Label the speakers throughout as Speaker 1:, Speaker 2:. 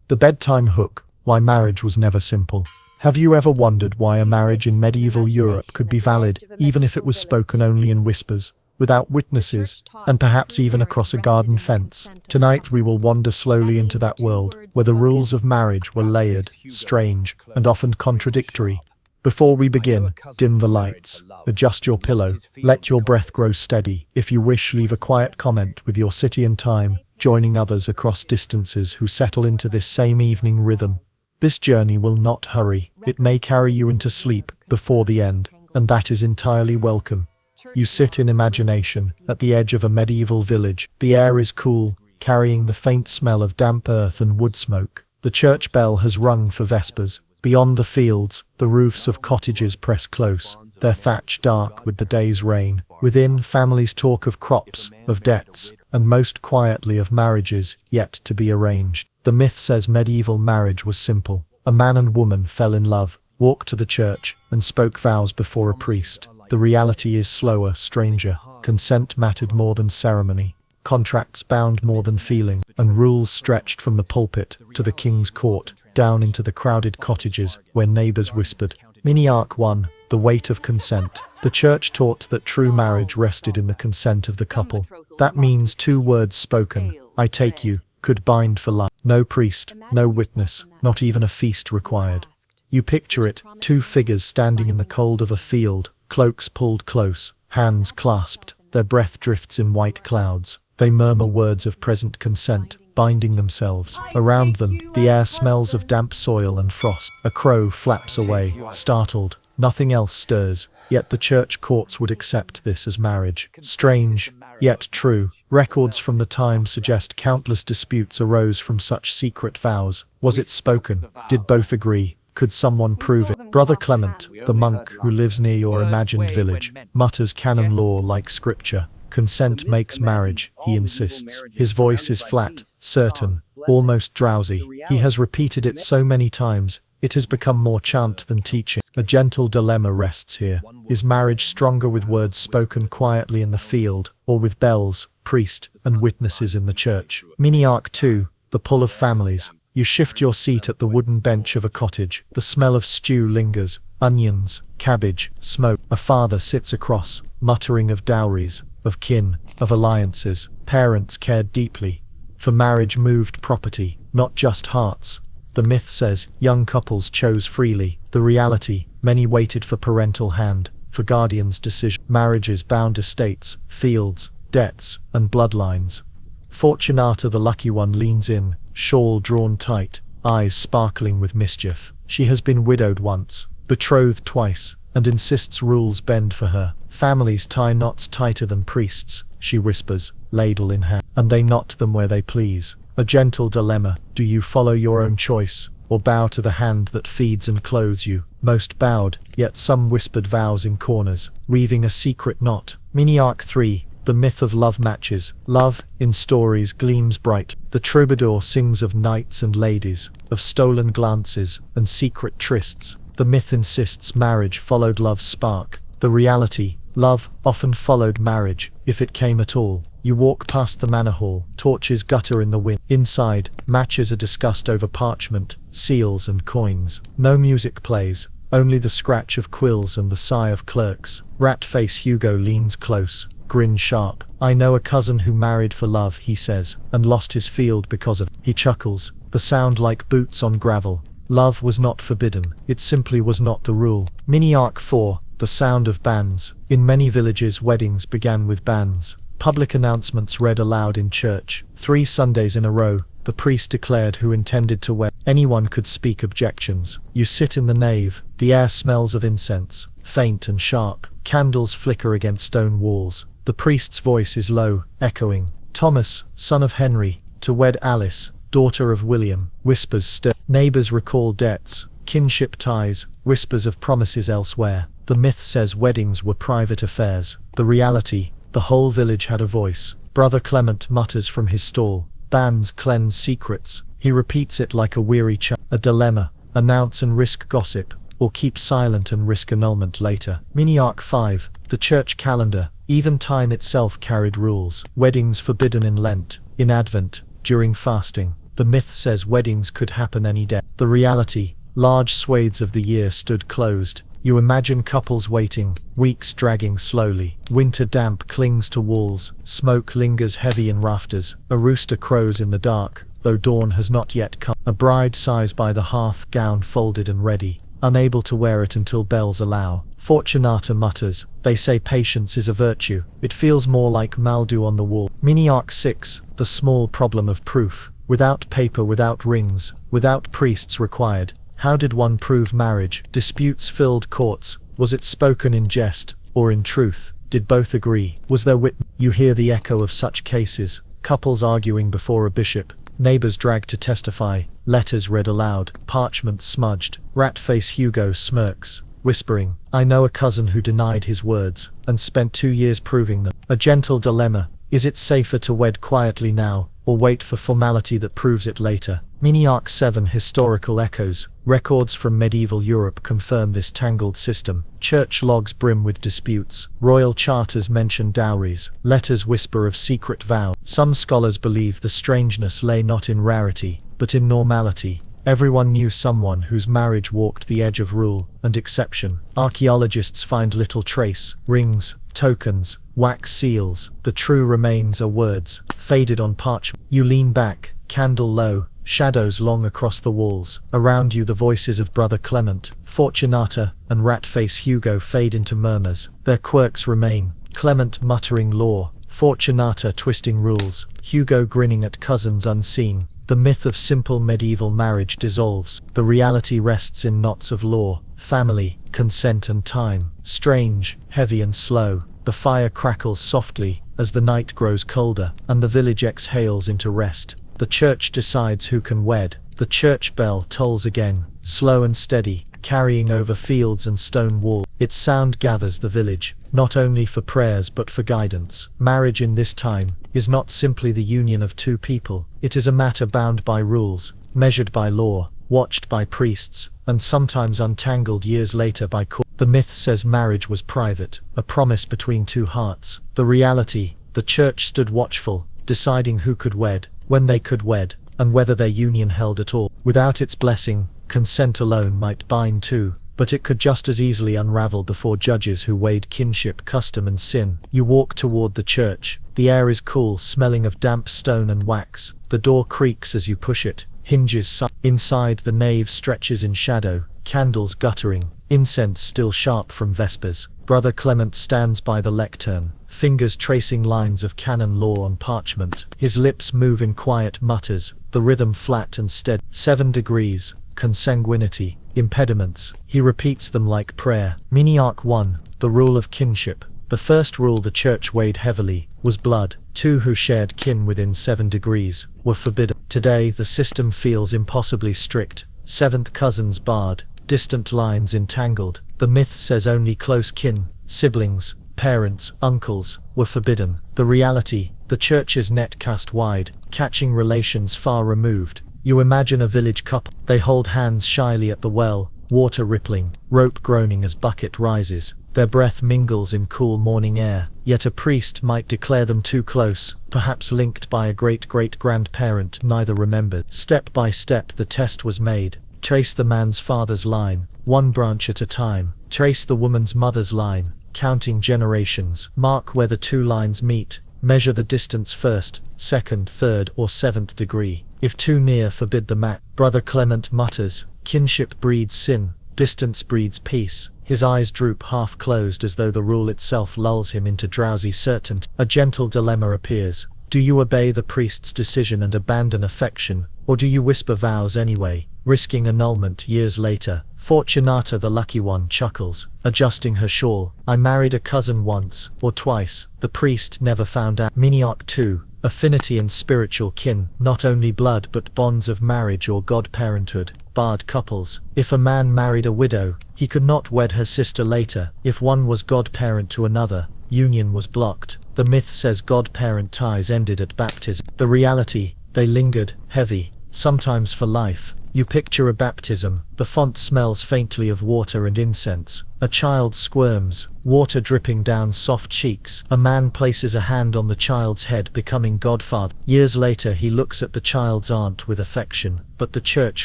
Speaker 1: The bedtime hook, why marriage was never simple. Have you ever wondered why a marriage in medieval Europe could be valid, even if it was spoken only in whispers, without witnesses, and perhaps even across a garden fence? Tonight we will wander slowly into that world, where the rules of marriage were layered, strange, and often contradictory. Before we begin, dim the lights, adjust your pillow, let your breath grow steady. If you wish, leave a quiet comment with your city and time, joining others across distances who settle into this same evening rhythm. This journey will not hurry. It may carry you into sleep before the end, and that is entirely welcome. You sit in imagination, at the edge of a medieval village. The air is cool, carrying the faint smell of damp earth and wood smoke. The church bell has rung for vespers. Beyond the fields, the roofs of cottages press close, their thatch dark with the day's rain. Within, families talk of crops, of debts, and most quietly of marriages yet to be arranged. The myth says medieval marriage was simple. A man and woman fell in love, walked to the church, and spoke vows before a priest. The reality is slower, stranger. Consent mattered more than ceremony. Contracts bound more than feeling, and rules stretched from the pulpit to the king's court, down into the crowded cottages where neighbors whispered. Mini Arc 1, the weight of consent. The church taught that true marriage rested in the consent of the couple. That means 2 words spoken, I take you, could bind for life. No priest, no witness, not even a feast required. You picture it, 2 figures standing in the cold of a field, cloaks pulled close, hands clasped, their breath drifts in white clouds. They murmur words of present consent, binding themselves. Around them, the air smells of damp soil and frost. A crow flaps away, startled. Nothing else stirs, yet the church courts would accept this as marriage. Strange, yet true. Records from the time suggest countless disputes arose from such secret vows. Was it spoken? Did both agree? Could someone prove it? Brother Clement, the monk who lives near your imagined village, mutters canon law like scripture. Consent makes marriage, he insists. His voice is flat, certain, almost drowsy. He has repeated it so many times, it has become more chant than teaching. A gentle dilemma rests here. Is marriage stronger with words spoken quietly in the field, or with bells, priest, and witnesses in the church? Mini Arc 2, the pull of families. You shift your seat at the wooden bench of a cottage. The smell of stew lingers, onions, cabbage, smoke. A father sits across, muttering of dowries, of kin, of alliances. Parents cared deeply. For marriage moved property, not just hearts. The myth says young couples chose freely. The reality, many waited for parental hand, for guardians' decision. Marriages bound estates, fields, debts, and bloodlines. Fortunata, the lucky one, leans in, shawl drawn tight, eyes sparkling with mischief. She has been widowed once, betrothed twice, and insists rules bend for her. Families tie knots tighter than priests, she whispers, ladle in hand, and they knot them where they please. A gentle dilemma. Do you follow your own choice, or bow to the hand that feeds and clothes you? Most bowed, yet some whispered vows in corners, weaving a secret knot. Mini Arc 3, the myth of love matches. Love, in stories, gleams bright. The troubadour sings of knights and ladies, of stolen glances, and secret trysts. The myth insists marriage followed love's spark. The reality, love often followed marriage, if it came at all. You walk past the manor hall, torches gutter in the wind. Inside, matches are discussed over parchment, seals and coins. No music plays, only the scratch of quills and the sigh of clerks. Rat-face Hugo leans close, grin sharp. I know a cousin who married for love, he says, and lost his field because of it. He chuckles, the sound like boots on gravel. Love was not forbidden, it simply was not the rule. Mini Arc 4, the sound of bands. In many villages, weddings began with bands. Public announcements read aloud in church. 3 Sundays in a row, the priest declared who intended to wed. Anyone could speak objections. You sit in the nave. The air smells of incense, faint and sharp. Candles flicker against stone walls. The priest's voice is low, echoing. Thomas, son of Henry, to wed Alice, daughter of William. Whispers stir. Neighbors recall debts, kinship ties, whispers of promises elsewhere. The myth says weddings were private affairs. The reality, the whole village had a voice. Brother Clement mutters from his stall. Bands cleanse secrets. He repeats it like a weary chant. A dilemma. Announce and risk gossip, or keep silent and risk annulment later. Mini Arc 5. The church calendar. Even time itself carried rules. Weddings forbidden in Lent, in Advent, during fasting. The myth says weddings could happen any day. The reality, large swathes of the year stood closed. You imagine couples waiting, weeks dragging slowly. Winter damp clings to walls, smoke lingers heavy in rafters. A rooster crows in the dark, though dawn has not yet come. A bride sighs by the hearth, gown folded and ready, unable to wear it until bells allow. Fortunata mutters, they say patience is a virtue. It feels more like mildew on the wall. Mini Arc 6, the small problem of proof. Without paper, without rings, without priests required, how did one prove marriage? Disputes filled courts. Was it spoken in jest, or in truth? Did both agree? Was there witness? You hear the echo of such cases. Couples arguing before a bishop, neighbors dragged to testify, letters read aloud, parchments smudged. Rat-face Hugo smirks, whispering, I know a cousin who denied his words, and spent 2 years proving them. A gentle dilemma. Is it safer to wed quietly now, or wait for formality that proves it later? Mini Arc 7 historical echoes. Records from medieval Europe confirm this tangled system. Church logs brim with disputes. Royal charters mention dowries. Letters whisper of secret vows. Some scholars believe the strangeness lay not in rarity, but in normality. Everyone knew someone whose marriage walked the edge of rule and exception. Archaeologists find little trace. Rings, tokens, wax seals. The true remains are words, faded on parchment. You lean back, candle low, shadows long across the walls. Around you the voices of Brother Clement, Fortunata, and rat-face Hugo fade into murmurs. Their quirks remain, Clement muttering law, Fortunata twisting rules, Hugo grinning at cousins unseen. The myth of simple medieval marriage dissolves. The reality rests in knots of law, family, consent and time. Strange, heavy and slow, the fire crackles softly as the night grows colder, and the village exhales into rest. The church decides who can wed. The church bell tolls again, slow and steady, carrying over fields and stone walls. Its sound gathers the village, not only for prayers but for guidance. Marriage in this time is not simply the union of two people. It is a matter bound by rules, measured by law, watched by priests, and sometimes untangled years later by court. The myth says marriage was private, a promise between two hearts. The reality, the church stood watchful, deciding who could wed, when they could wed, and whether their union held at all. Without its blessing, consent alone might bind two, but it could just as easily unravel before judges who weighed kinship, custom and sin. You walk toward the church. The air is cool, smelling of damp stone and wax. The door creaks as you push it, hinges inside. The nave stretches in shadow, candles guttering, incense still sharp from vespers. Brother Clement stands by the lectern, fingers tracing lines of canon law on parchment. His lips move in quiet mutters, the rhythm flat and steady. 7 degrees, consanguinity, impediments. He repeats them like prayer. Mini Arc 1, the rule of kinship. The first rule the church weighed heavily was blood. Two who shared kin within 7 degrees were forbidden. Today the system feels impossibly strict. 7th cousins barred, distant lines entangled. The myth says only close kin, siblings, parents, uncles, were forbidden. The reality, the church's net cast wide, catching relations far removed. You imagine a village couple. They hold hands shyly at the well, water rippling, rope groaning as bucket rises. Their breath mingles in cool morning air, yet a priest might declare them too close, perhaps linked by a great-great-grandparent neither remembered. Step by step the test was made. Trace the man's father's line, one branch at a time. Trace the woman's mother's line, counting generations. Mark where the two lines meet. Measure the distance first, second, third, or 7th degree. If too near, forbid the match. Brother Clement mutters, kinship breeds sin, distance breeds peace. His eyes droop half closed as though the rule itself lulls him into drowsy certainty. A gentle dilemma appears. Do you obey the priest's decision and abandon affection, or do you whisper vows anyway, risking annulment years later? Fortunata the lucky one chuckles, adjusting her shawl. I married a cousin once, or twice. The priest never found out. Mini Arc 2, affinity and spiritual kin. Not only blood but bonds of marriage or godparenthood. Barred couples. If a man married a widow, he could not wed her sister later. If one was godparent to another, union was blocked. The myth says godparent ties ended at baptism. The reality, they lingered, heavy, sometimes for life, You picture a baptism. The font smells faintly of water and incense. A child squirms, water dripping down soft cheeks. A man places a hand on the child's head, becoming godfather. Years later he looks at the child's aunt with affection, but the church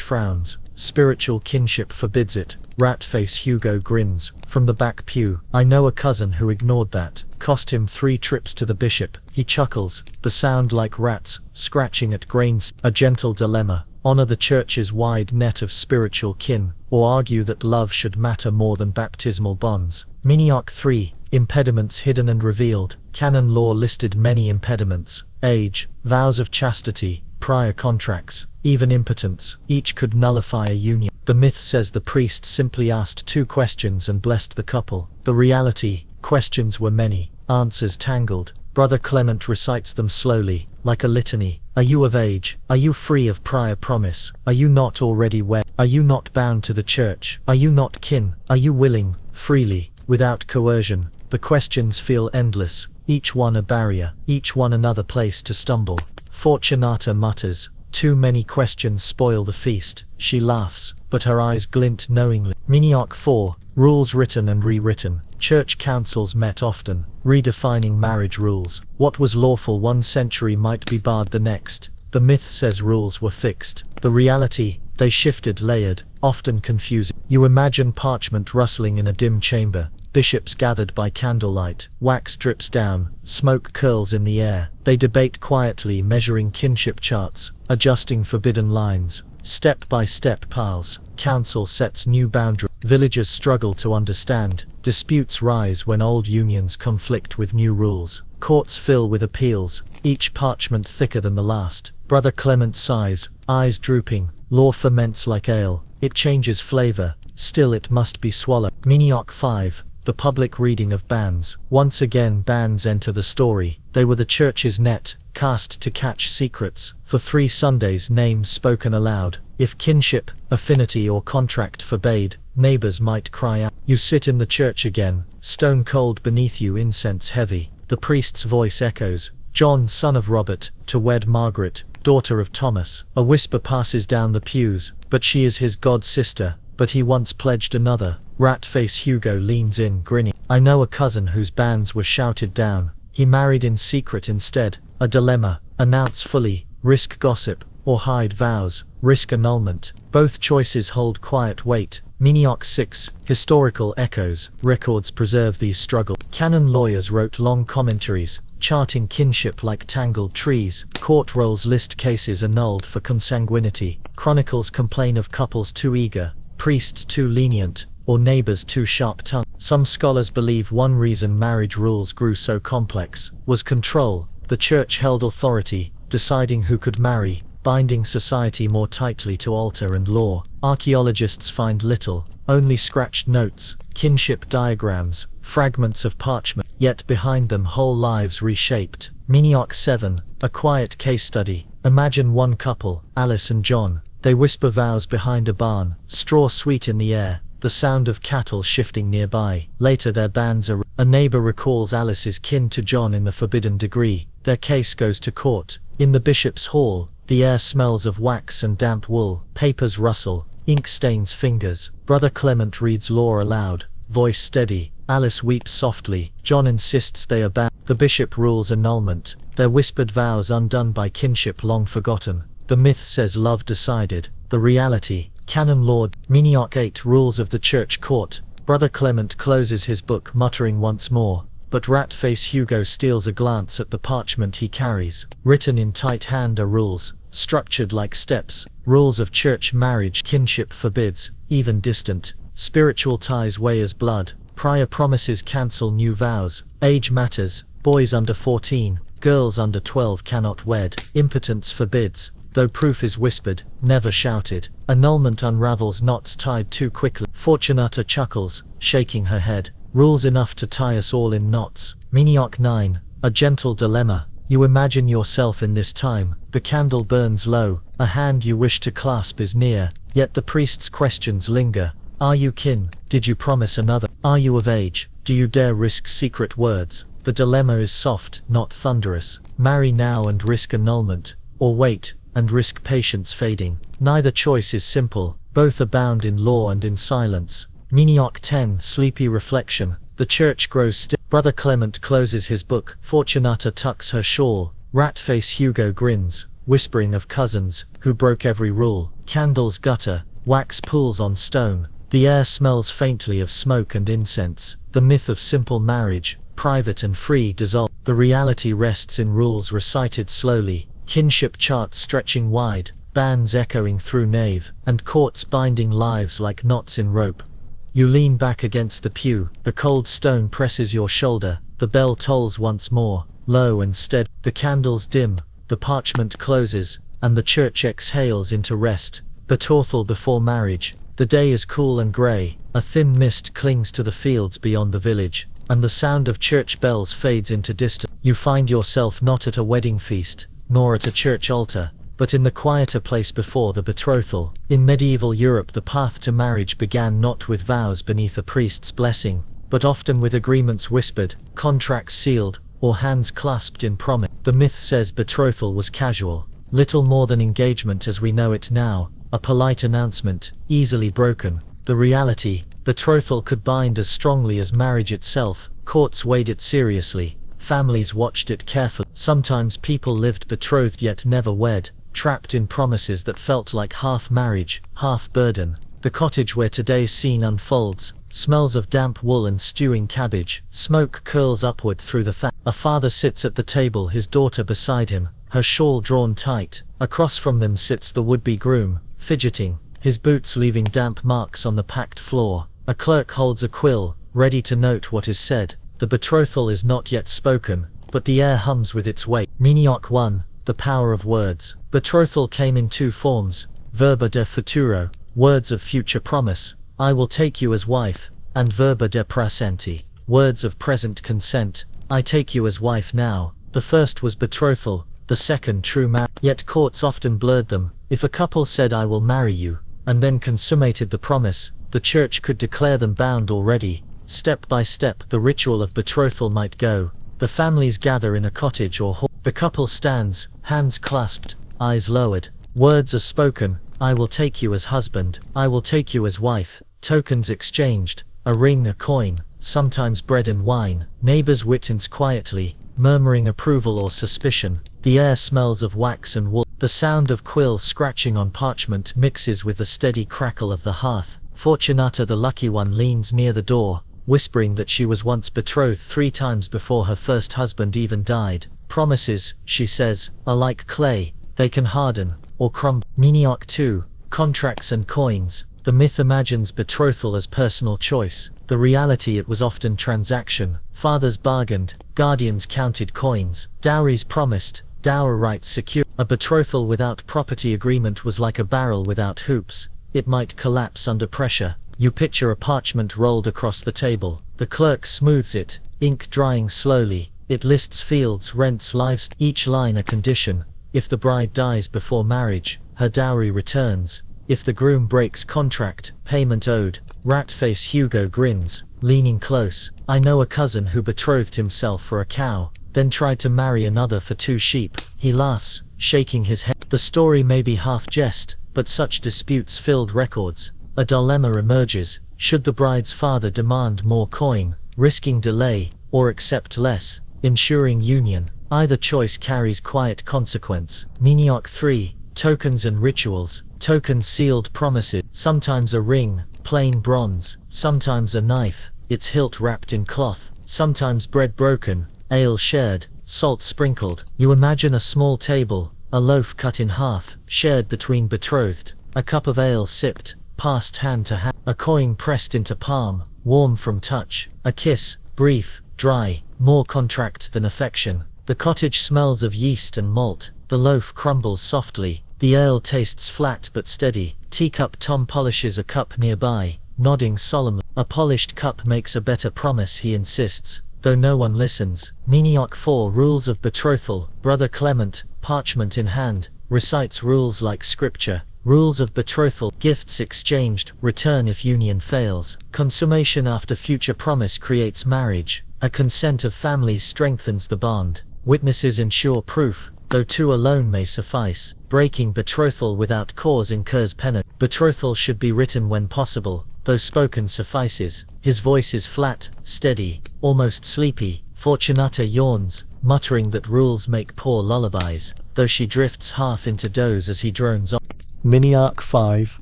Speaker 1: frowns. Spiritual kinship forbids it. Rat-face Hugo grins from the back pew. I know a cousin who ignored that. Cost him 3 trips to the bishop. He chuckles, the sound like rats scratching at grains. A gentle dilemma. Honor the church's wide net of spiritual kin, or argue that love should matter more than baptismal bonds. Mini-Arc 3. Impediments hidden and revealed. Canon law listed many impediments. Age, vows of chastity, prior contracts, even impotence. Each could nullify a union. The myth says the priest simply asked 2 questions and blessed the couple. The reality, questions were many, answers tangled. Brother Clement recites them slowly, like a litany. Are you of age? Are you free of prior promise? Are you not already wed? Are you not bound to the church? Are you not kin? Are you willing, freely, without coercion? The questions feel endless, each one a barrier, each one another place to stumble. Fortunata mutters, too many questions spoil the feast. She laughs, but her eyes glint knowingly. Mini-Arc 4. Rules written and rewritten. Church councils met often, redefining marriage rules. What was lawful one century might be barred the next. The myth says rules were fixed. The reality, they shifted, layered, often confusing. You imagine parchment rustling in a dim chamber. Bishops gathered by candlelight. Wax drips down, smoke curls in the air. They debate quietly, measuring kinship charts, adjusting forbidden lines. Step by step piles. Council sets new boundaries. Villagers struggle to understand. Disputes rise when old unions conflict with new rules. Courts fill with appeals, each parchment thicker than the last. Brother Clement sighs, eyes drooping. Law ferments like ale. It changes flavor, still it must be swallowed. Mini-Arc 5. The public reading of bans. Once again bans enter the story. They were the church's net, cast to catch secrets. For 3 Sundays names spoken aloud. If kinship, affinity or contract forbade, neighbors might cry out. You sit in the church again, stone cold beneath you, incense heavy. The priest's voice echoes, John, son of Robert, to wed Margaret, daughter of Thomas. A whisper passes down the pews, but she is his god sister, but he once pledged another. Rat-face Hugo leans in, grinning. I know a cousin whose bans were shouted down. He married in secret instead. A dilemma. Announce fully, risk gossip, or hide vows, risk annulment. Both choices hold quiet weight. Mini-Arc 6. Historical echoes. Records preserve these struggles. Canon lawyers wrote long commentaries, charting kinship like tangled trees. Court rolls list cases annulled for consanguinity. Chronicles complain of couples too eager, priests too lenient, or neighbors too sharp-tongued. Some scholars believe one reason marriage rules grew so complex was control. The church held authority, deciding who could marry, binding society more tightly to altar and law. Archaeologists find little, only scratched notes, kinship diagrams, fragments of parchment, yet behind them whole lives reshaped. Mini-Arc 7. A quiet case study. Imagine one couple, Alice and John. They whisper vows behind a barn, straw sweet in the air, the sound of cattle shifting nearby. Later their banns are. A neighbor recalls Alice is kin to John in the forbidden degree. Their case goes to court. In the bishop's hall, the air smells of wax and damp wool. Papers rustle, ink stains fingers. Brother Clement reads law aloud, voice steady. Alice weeps softly. John insists they are bound. The bishop rules annulment, their whispered vows undone by kinship long forgotten. The myth says love decided. The reality, canon law. Mini-Arc 8. Rules of the church court. Brother Clement closes his book muttering once more, but rat-face Hugo steals a glance at the parchment he carries. Written in tight hand are rules, structured like steps. Rules of church marriage. Kinship forbids, even distant. Spiritual ties weigh as blood. Prior promises cancel new vows. Age matters. Boys under 14, girls under 12 cannot wed. Impotence forbids, though proof is whispered, never shouted. Annulment unravels knots tied too quickly. Fortunata chuckles, shaking her head. Rules enough to tie us all in knots. Mini-Arc 9. A gentle dilemma. You imagine yourself in this time. The candle burns low. A hand you wish to clasp is near. Yet the priest's questions linger. Are you kin? Did you promise another? Are you of age? Do you dare risk secret words? The dilemma is soft, not thunderous. Marry now and risk annulment. Or wait, and risk patience fading. Neither choice is simple, both abound in law and in silence. Miniac 10. Sleepy reflection. The church grows still. Brother Clement closes his book. Fortunata tucks her shawl. Rat-face Hugo grins, whispering of cousins, who broke every rule. Candles gutter, wax pools on stone. The air smells faintly of smoke and incense. The myth of simple marriage, private and free, dissolves. The reality rests in rules recited slowly, kinship charts stretching wide, banns echoing through nave, and courts binding lives like knots in rope. You lean back against the pew, the cold stone presses your shoulder, the bell tolls once more, low and steady. The candles dim, the parchment closes, and the church exhales into rest. Betrothal before marriage. The day is cool and grey, a thin mist clings to the fields beyond the village, and the sound of church bells fades into distance. You find yourself not at a wedding feast, nor at a church altar, but in the quieter place before the betrothal. In medieval Europe the path to marriage began not with vows beneath a priest's blessing, but often with agreements whispered, contracts sealed, or hands clasped in promise. The myth says betrothal was casual, little more than engagement as we know it now, a polite announcement, easily broken. The reality, betrothal could bind as strongly as marriage itself. Courts weighed it seriously, families watched it carefully. Sometimes people lived betrothed yet never wed, trapped in promises that felt like half marriage, half burden. The cottage where today's scene unfolds smells of damp wool and stewing cabbage. Smoke curls upward through the thatch. A father sits at the table, his daughter beside him, her shawl drawn tight. Across from them sits the would-be groom, fidgeting, his boots leaving damp marks on the packed floor. A clerk holds a quill, ready to note what is said. The betrothal is not yet spoken, but the air hums with its weight. Miniac 1. The power of words. Betrothal came in two forms: verba de futuro, words of future promise, I will take you as wife, and verba de presenti, words of present consent, I take you as wife now. The first was betrothal, the second true marriage. Yet courts often blurred them. If a couple said I will marry you, and then consummated the promise, the church could declare them bound already. Step by step the ritual of betrothal might go. The families gather in a cottage or hall. The couple stands, hands clasped, eyes lowered. Words are spoken, I will take you as husband, I will take you as wife. Tokens exchanged, a ring, a coin, sometimes bread and wine. Neighbors witness quietly, murmuring approval or suspicion. The air smells of wax and wool. The sound of quills scratching on parchment mixes with the steady crackle of the hearth. Fortunata, the lucky one, leans near the door, whispering that she was once betrothed 3 times before her first husband even died. Promises, she says, are like clay, they can harden, or crumble. Miniac 2. Contracts and coins. The myth imagines betrothal as personal choice. The reality, it was often transaction. Fathers bargained, guardians counted coins, dowries promised, dower rights secured. A betrothal without property agreement was like a barrel without hoops. It might collapse under pressure. You picture a parchment rolled across the table. The clerk smooths it, ink drying slowly. It lists fields, rents, lives, each line a condition. If the bride dies before marriage, her dowry returns. If the groom breaks contract, payment owed. Rat-face Hugo grins, leaning close. I know a cousin who betrothed himself for a cow, then tried to marry another for 2 sheep. He laughs, shaking his head. The story may be half jest, but such disputes filled records. A dilemma emerges. Should the bride's father demand more coin, risking delay, or accept less, ensuring union? Either choice carries quiet consequence. Miniac 3. Tokens and rituals. Tokens, sealed promises. Sometimes a ring, plain bronze. Sometimes a knife, its hilt wrapped in cloth. Sometimes bread broken, ale shared, salt sprinkled. You imagine a small table, a loaf cut in half, shared between betrothed. A cup of ale sipped, passed hand to hand. A coin pressed into palm, warm from touch. A kiss, brief, dry, more contract than affection. The cottage smells of yeast and malt. The loaf crumbles softly. The ale tastes flat but steady. Teacup Tom polishes a cup nearby, nodding solemnly. A polished cup makes a better promise, he insists, though no one listens. Miniac 4. Rules of betrothal. Brother Clement, parchment in hand, recites rules like scripture. Rules of betrothal. Gifts exchanged, return if union fails. Consummation after future promise creates marriage. A consent of families strengthens the bond. Witnesses ensure proof.
Speaker 2: though two alone may suffice. Breaking betrothal without cause incurs penance. Betrothal should be written when possible, though spoken suffices. His voice is flat, steady, almost sleepy. Fortunata yawns, muttering that rules make poor lullabies, though she drifts half into doze as he drones on.
Speaker 1: Mini-arc 5.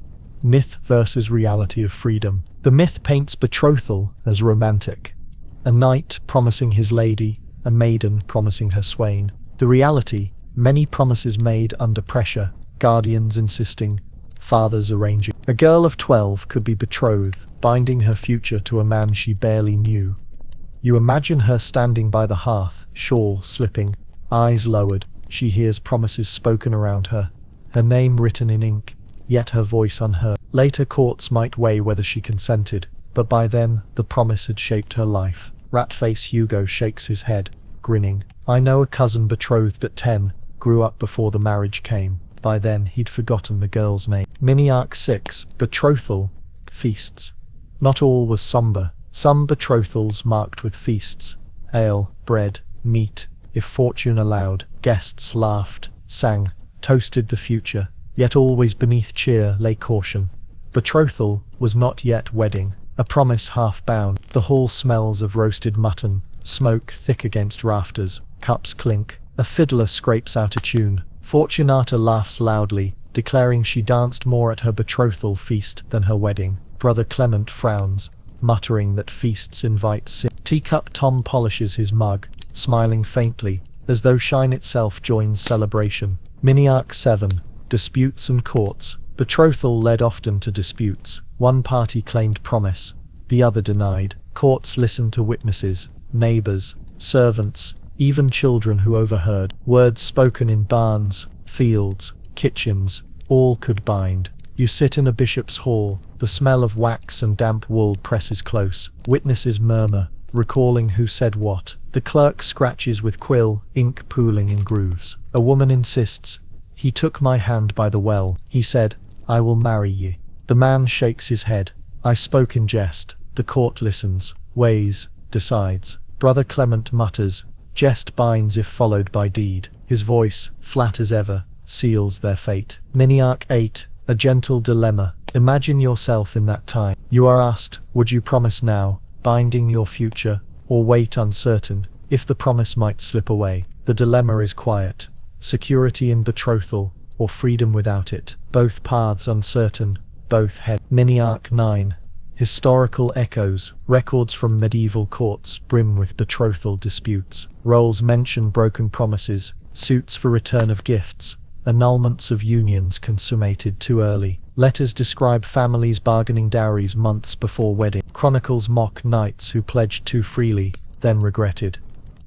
Speaker 1: Myth versus reality of freedom. The myth paints betrothal as romantic. A knight promising his lady, a maiden promising her swain. The reality, many promises made under pressure, guardians insisting, fathers arranging. A girl of 12 could be betrothed, binding her future to a man she barely knew. You imagine her standing by the hearth, shawl slipping, eyes lowered. She hears promises spoken around her, her name written in ink, yet her voice unheard. Later courts might weigh whether she consented, but by then the promise had shaped her life. Rat-face Hugo shakes his head, grinning. I know a cousin betrothed at 10, grew up before the marriage came. By then he'd forgotten the girl's name. Mini-arc 6. Betrothal. Feasts. Not all was somber. Some betrothals marked with feasts. Ale, bread, meat, if fortune allowed. Guests laughed, sang, toasted the future. Yet always beneath cheer lay caution. Betrothal was not yet wedding. A promise half bound. The hall smells of roasted mutton, smoke thick against rafters, cups clink. A fiddler scrapes out a tune. Fortunata laughs loudly, declaring she danced more at her betrothal feast than her wedding. Brother Clement frowns, muttering that feasts invite sin. Teacup Tom polishes his mug, smiling faintly, as though shine itself joins celebration. Mini-arc 7. Disputes and courts. Betrothal led often to disputes. One party claimed promise, the other denied. Courts listened to witnesses, neighbors, servants, even children who overheard. Words spoken in barns, fields, kitchens, all could bind. You sit in a bishop's hall, the smell of wax and damp wool presses close. Witnesses murmur, recalling who said what. The clerk scratches with quill, ink pooling in grooves. A woman insists, he took my hand by the well. He said, I will marry ye. The man shakes his head. I spoke in jest. The court listens, weighs, decides. Brother Clement mutters, jest binds if followed by deed. His voice, flat as ever, seals their fate. Mini-arc 8. A gentle dilemma. Imagine yourself in that time. You are asked, would you promise now, binding your future, or wait uncertain, if the promise might slip away? The dilemma is quiet. Security in betrothal, or freedom without it. Both paths uncertain, both head. Mini-arc 9. Historical echoes. Records from medieval courts brim with betrothal disputes. Rolls mention broken promises, suits for return of gifts, annulments of unions consummated too early. Letters describe families bargaining dowries months before wedding. Chronicles mock knights who pledged too freely, then regretted.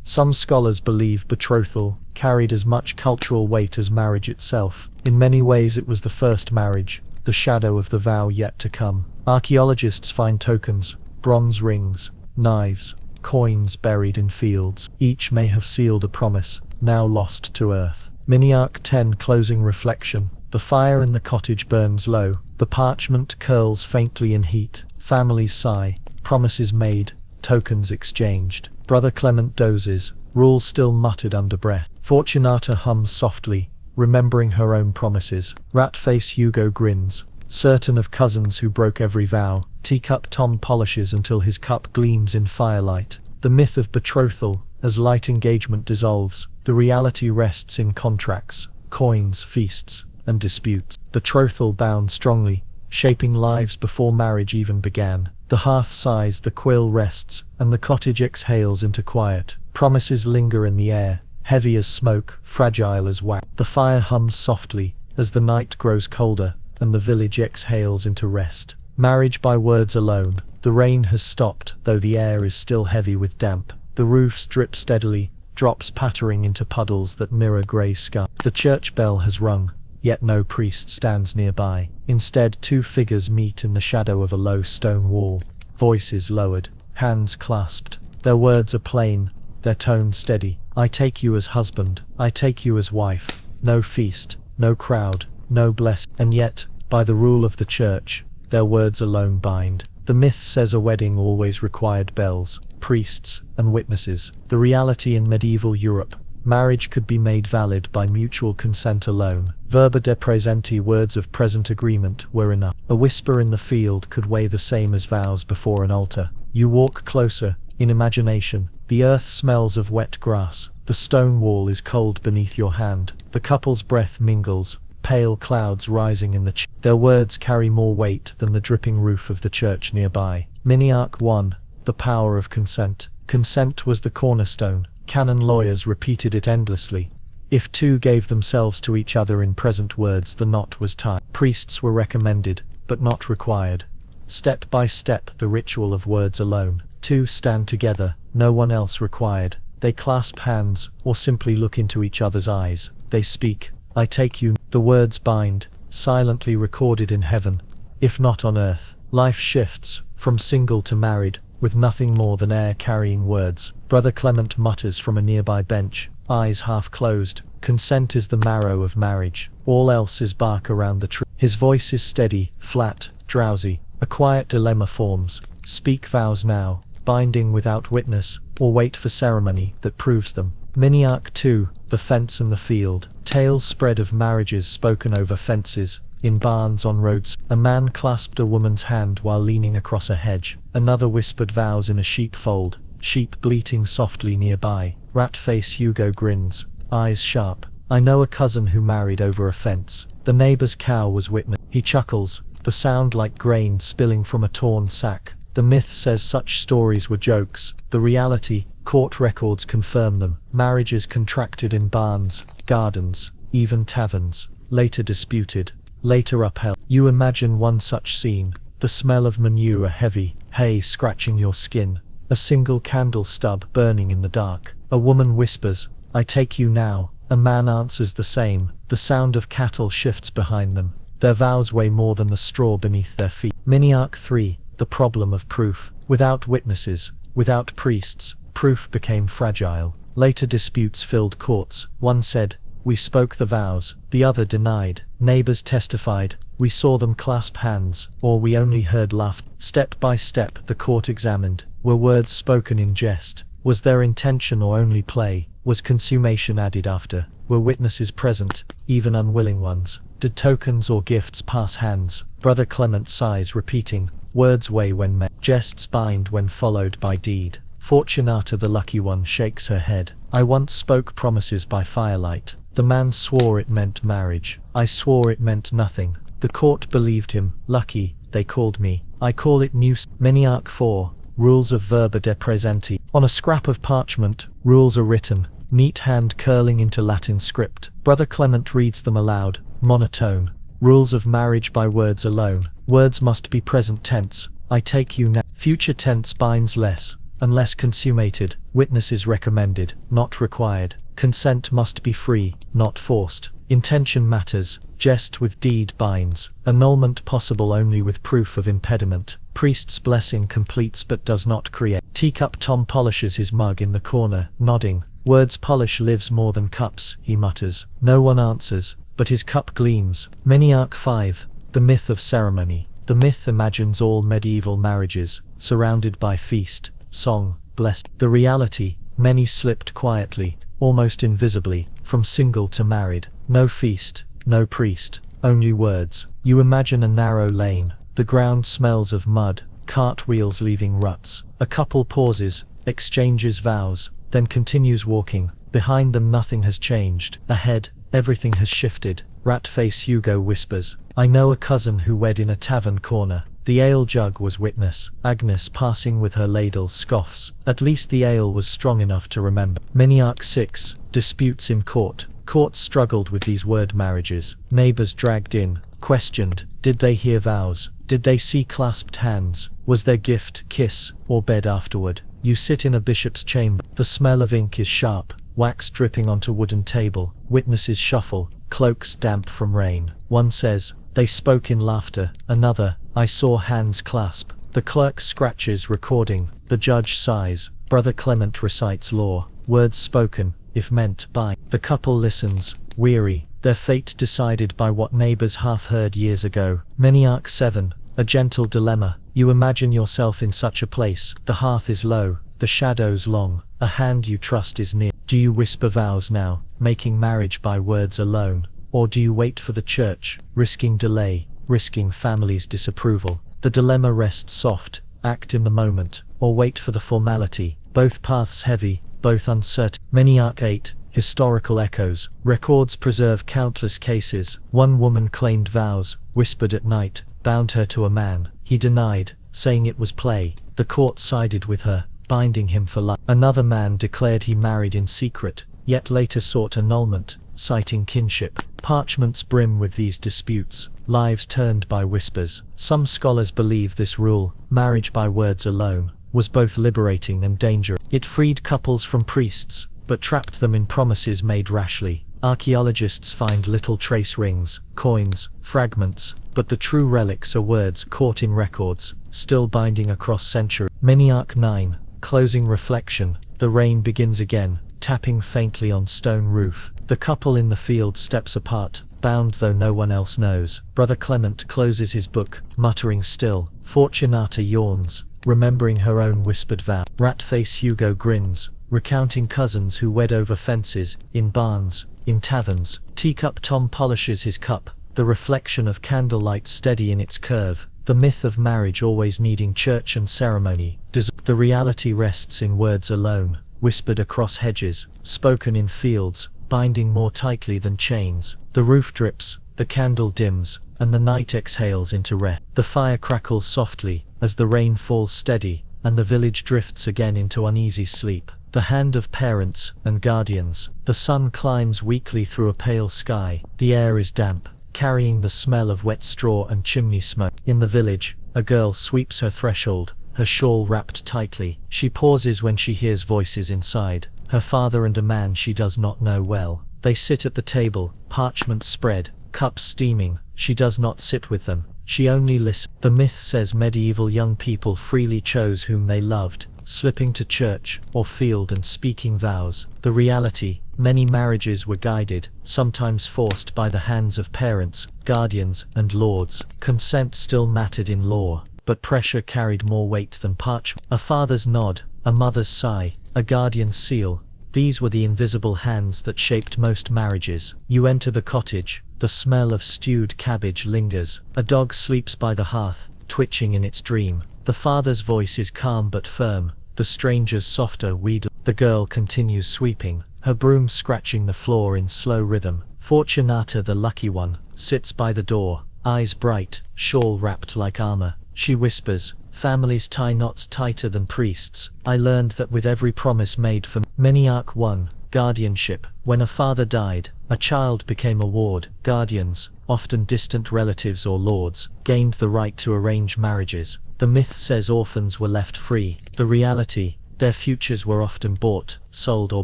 Speaker 1: Some scholars believe betrothal carried as much cultural weight as marriage itself. In many ways it was the first marriage, the shadow of the vow yet to come. Archaeologists find tokens, bronze rings, knives, coins buried in fields. Each may have sealed a promise, now lost to earth. Mini-arc 10. Closing reflection. The fire in the cottage burns low. The parchment curls faintly in heat. Families sigh. Promises made. Tokens exchanged. Brother Clement dozes. Rules still muttered under breath. Fortunata hums softly, remembering her own promises. Rat-face Hugo grins, certain of cousins who broke every vow. Teacup Tom polishes until his cup gleams in firelight. The myth of betrothal, as light engagement dissolves, the reality rests in contracts, coins, feasts, and disputes. Betrothal bound strongly, shaping lives before marriage even began. The hearth sighs, the quill rests, and the cottage exhales into quiet. Promises linger in the air, heavy as smoke, fragile as wax. The fire hums softly, as the night grows colder, and the village exhales into rest. Marriage by words alone. The rain has stopped, though the air is still heavy with damp. The roofs drip steadily, drops pattering into puddles that mirror grey sky. The church bell has rung, yet no priest stands nearby. Instead, two figures meet in the shadow of a low stone wall. Voices lowered, hands clasped. Their words are plain, their tone steady. I take you as husband, I take you as wife. No feast, no crowd, no blessing. And yet, by the rule of the church, their words alone bind. The myth says a wedding always required bells, priests, and witnesses. The reality in medieval Europe, Marriage could be made valid by mutual consent alone. Verba de presenti, words of present agreement, were enough. A whisper in the field could weigh the same as vows before an altar. You walk closer, in imagination. The earth smells of wet grass. The stone wall is cold beneath your hand. The couple's breath mingles, pale clouds rising in the Their words carry more weight than the dripping roof of the church nearby. Miniarch 1. The power of consent. Consent was the cornerstone. Canon lawyers repeated it endlessly. If two gave themselves to each other in present words, the knot was tied. Priests were recommended, but not required. Step by step, the ritual of words alone. Two stand together, no one else required. They clasp hands, or simply look into each other's eyes. They speak, I take you. The words bind, silently recorded in heaven, if not on earth. Life shifts, from single to married, with nothing more than air-carrying words. Brother Clement mutters from a nearby bench, eyes half closed. Consent is the marrow of marriage. All else is bark around the tree. His voice is steady, flat, drowsy. A quiet dilemma forms. Speak vows now, binding without witness, or wait for ceremony that proves them. Miniarch 2. The fence and the field. Tales spread of marriages spoken over fences, in barns, on roads. A man clasped a woman's hand while leaning across a hedge. Another whispered vows in a sheepfold, sheep bleating softly nearby. Rat-face Hugo grins, eyes sharp. I know a cousin who married over a fence. The neighbor's cow was witness. He chuckles, the sound like grain spilling from a torn sack. The myth says such stories were jokes. The reality, court records confirm them. Marriages contracted in barns, gardens, even taverns. Later disputed, later upheld. You imagine one such scene. The smell of manure heavy, hay scratching your skin. A single candle stub burning in the dark. A woman whispers, I take you now. A man answers the same. The sound of cattle shifts behind them. Their vows weigh more than the straw beneath their feet. Miniarch 3. The problem of proof. Without witnesses, without priests, proof became fragile. Later disputes filled courts. One said, we spoke the vows. The other denied. Neighbors testified, we saw them clasp hands, or we only heard laughter. Step by step the court examined. Were words spoken in jest? Was there intention or only play? Was consummation added after? Were witnesses present, even unwilling ones? Did tokens or gifts pass hands? Brother Clement sighs, repeating, words weigh when met. Jests bind when followed by deed. Fortunata the lucky one shakes her head. I once spoke promises by firelight. The man swore it meant marriage. I swore it meant nothing. The court believed him. Lucky, they called me. I call it new. Miniarch 4. Rules of verba de presenti. On a scrap of parchment, rules are written, neat hand curling into Latin script. Brother Clement reads them aloud, monotone. Rules of marriage by words alone. Words must be present tense. I take you now. Future tense binds less, unless consummated. Witnesses recommended, not required. Consent must be free, not forced. Intention matters. Jest with deed binds. Annulment possible only with proof of impediment. Priest's blessing completes but does not create. Teacup Tom polishes his mug in the corner, nodding. Words polish lives more than cups, he mutters. No one answers, but his cup gleams. Miniarch 5. The myth of ceremony. The myth imagines all medieval marriages, surrounded by feast, song, blessed. The reality, many slipped quietly, almost invisibly, from single to married. No feast, no priest, only words. You imagine a narrow lane. The ground smells of mud, cartwheels leaving ruts. A couple pauses, exchanges vows, then continues walking. Behind them nothing has changed. Ahead, everything has shifted. Rat-face Hugo whispers, I know a cousin who wed in a tavern corner. The ale jug was witness. Agnes passing with her ladle scoffs. At least the ale was strong enough to remember. Miniarch 6. Disputes in court. Courts struggled with these word marriages. Neighbors dragged in, questioned. Did they hear vows? Did they see clasped hands? Was there gift, kiss, or bed afterward? You sit in a bishop's chamber. The smell of ink is sharp, wax dripping onto wooden table. Witnesses shuffle, cloaks damp from rain. One says, they spoke in laughter. Another, I saw hands clasp. The clerk scratches recording. The judge sighs. Brother Clement recites law. Words spoken, if meant by. The couple listens, weary. Their fate decided by what neighbors half heard years ago. Miniarch 7. A gentle dilemma. You imagine yourself in such a place. The hearth is low, the shadows long. A hand you trust is near. Do you whisper vows now, making marriage by words alone? Or do you wait for the church, risking delay, risking family's disapproval? The dilemma rests soft: act in the moment, or wait for the formality. Both paths heavy, both uncertain. Many Arc 8. Historical echoes. Records preserve countless cases. One woman claimed vows, whispered at night, bound her to a man. He denied, saying it was play. The court sided with her, binding him for life. Another man declared he married in secret, yet later sought annulment, citing kinship. Parchments brim with these disputes, lives turned by whispers. Some scholars believe this rule, marriage by words alone, was both liberating and dangerous. It freed couples from priests, but trapped them in promises made rashly. Archaeologists find little trace rings, coins, fragments, but the true relics are words caught in records, still binding across centuries. Many Arc 9. Closing reflection. The rain begins again, tapping faintly on stone roof. The couple in the field steps apart, bound though no one else knows. Brother Clement closes his book, muttering still. Fortunata yawns, remembering her own whispered vow. Rat-face Hugo grins, recounting cousins who wed over fences, in barns, in taverns. Teacup Tom polishes his cup, the reflection of candlelight steady in its curve. The myth of marriage always needing church and ceremony. The reality rests in words alone, whispered across hedges, spoken in fields, binding more tightly than chains. The roof drips, the candle dims, and the night exhales into rest. The fire crackles softly, as the rain falls steady, and the village drifts again into uneasy sleep. The hand of parents and guardians. The sun climbs weakly through a pale sky. The air is damp, carrying the smell of wet straw and chimney smoke. In the village, a girl sweeps her threshold, her shawl wrapped tightly. She pauses when she hears voices inside. Her father and a man she does not know well. They sit at the table, parchment spread, cups steaming. She does not sit with them, she only listens. The myth says medieval young people freely chose whom they loved, slipping to church or field and speaking vows. The reality: many marriages were guided, sometimes forced by the hands of parents, guardians, and lords. Consent still mattered in law, but pressure carried more weight than parchment. A father's nod, a mother's sigh, a guardian's seal. These were the invisible hands that shaped most marriages. You enter the cottage, the smell of stewed cabbage lingers. A dog sleeps by the hearth, twitching in its dream. The father's voice is calm but firm, the stranger's softer wheedle. The girl continues sweeping, her broom scratching the floor in slow rhythm. Fortunata, the lucky one, sits by the door, eyes bright, shawl wrapped like armor. She whispers, "Families tie knots tighter than priests." I learned that with every promise made for many. Arc 1. Guardianship. When a father died, a child became a ward. Guardians, often distant relatives or lords, gained the right to arrange marriages. The myth says orphans were left free. The reality: their futures were often bought, sold, or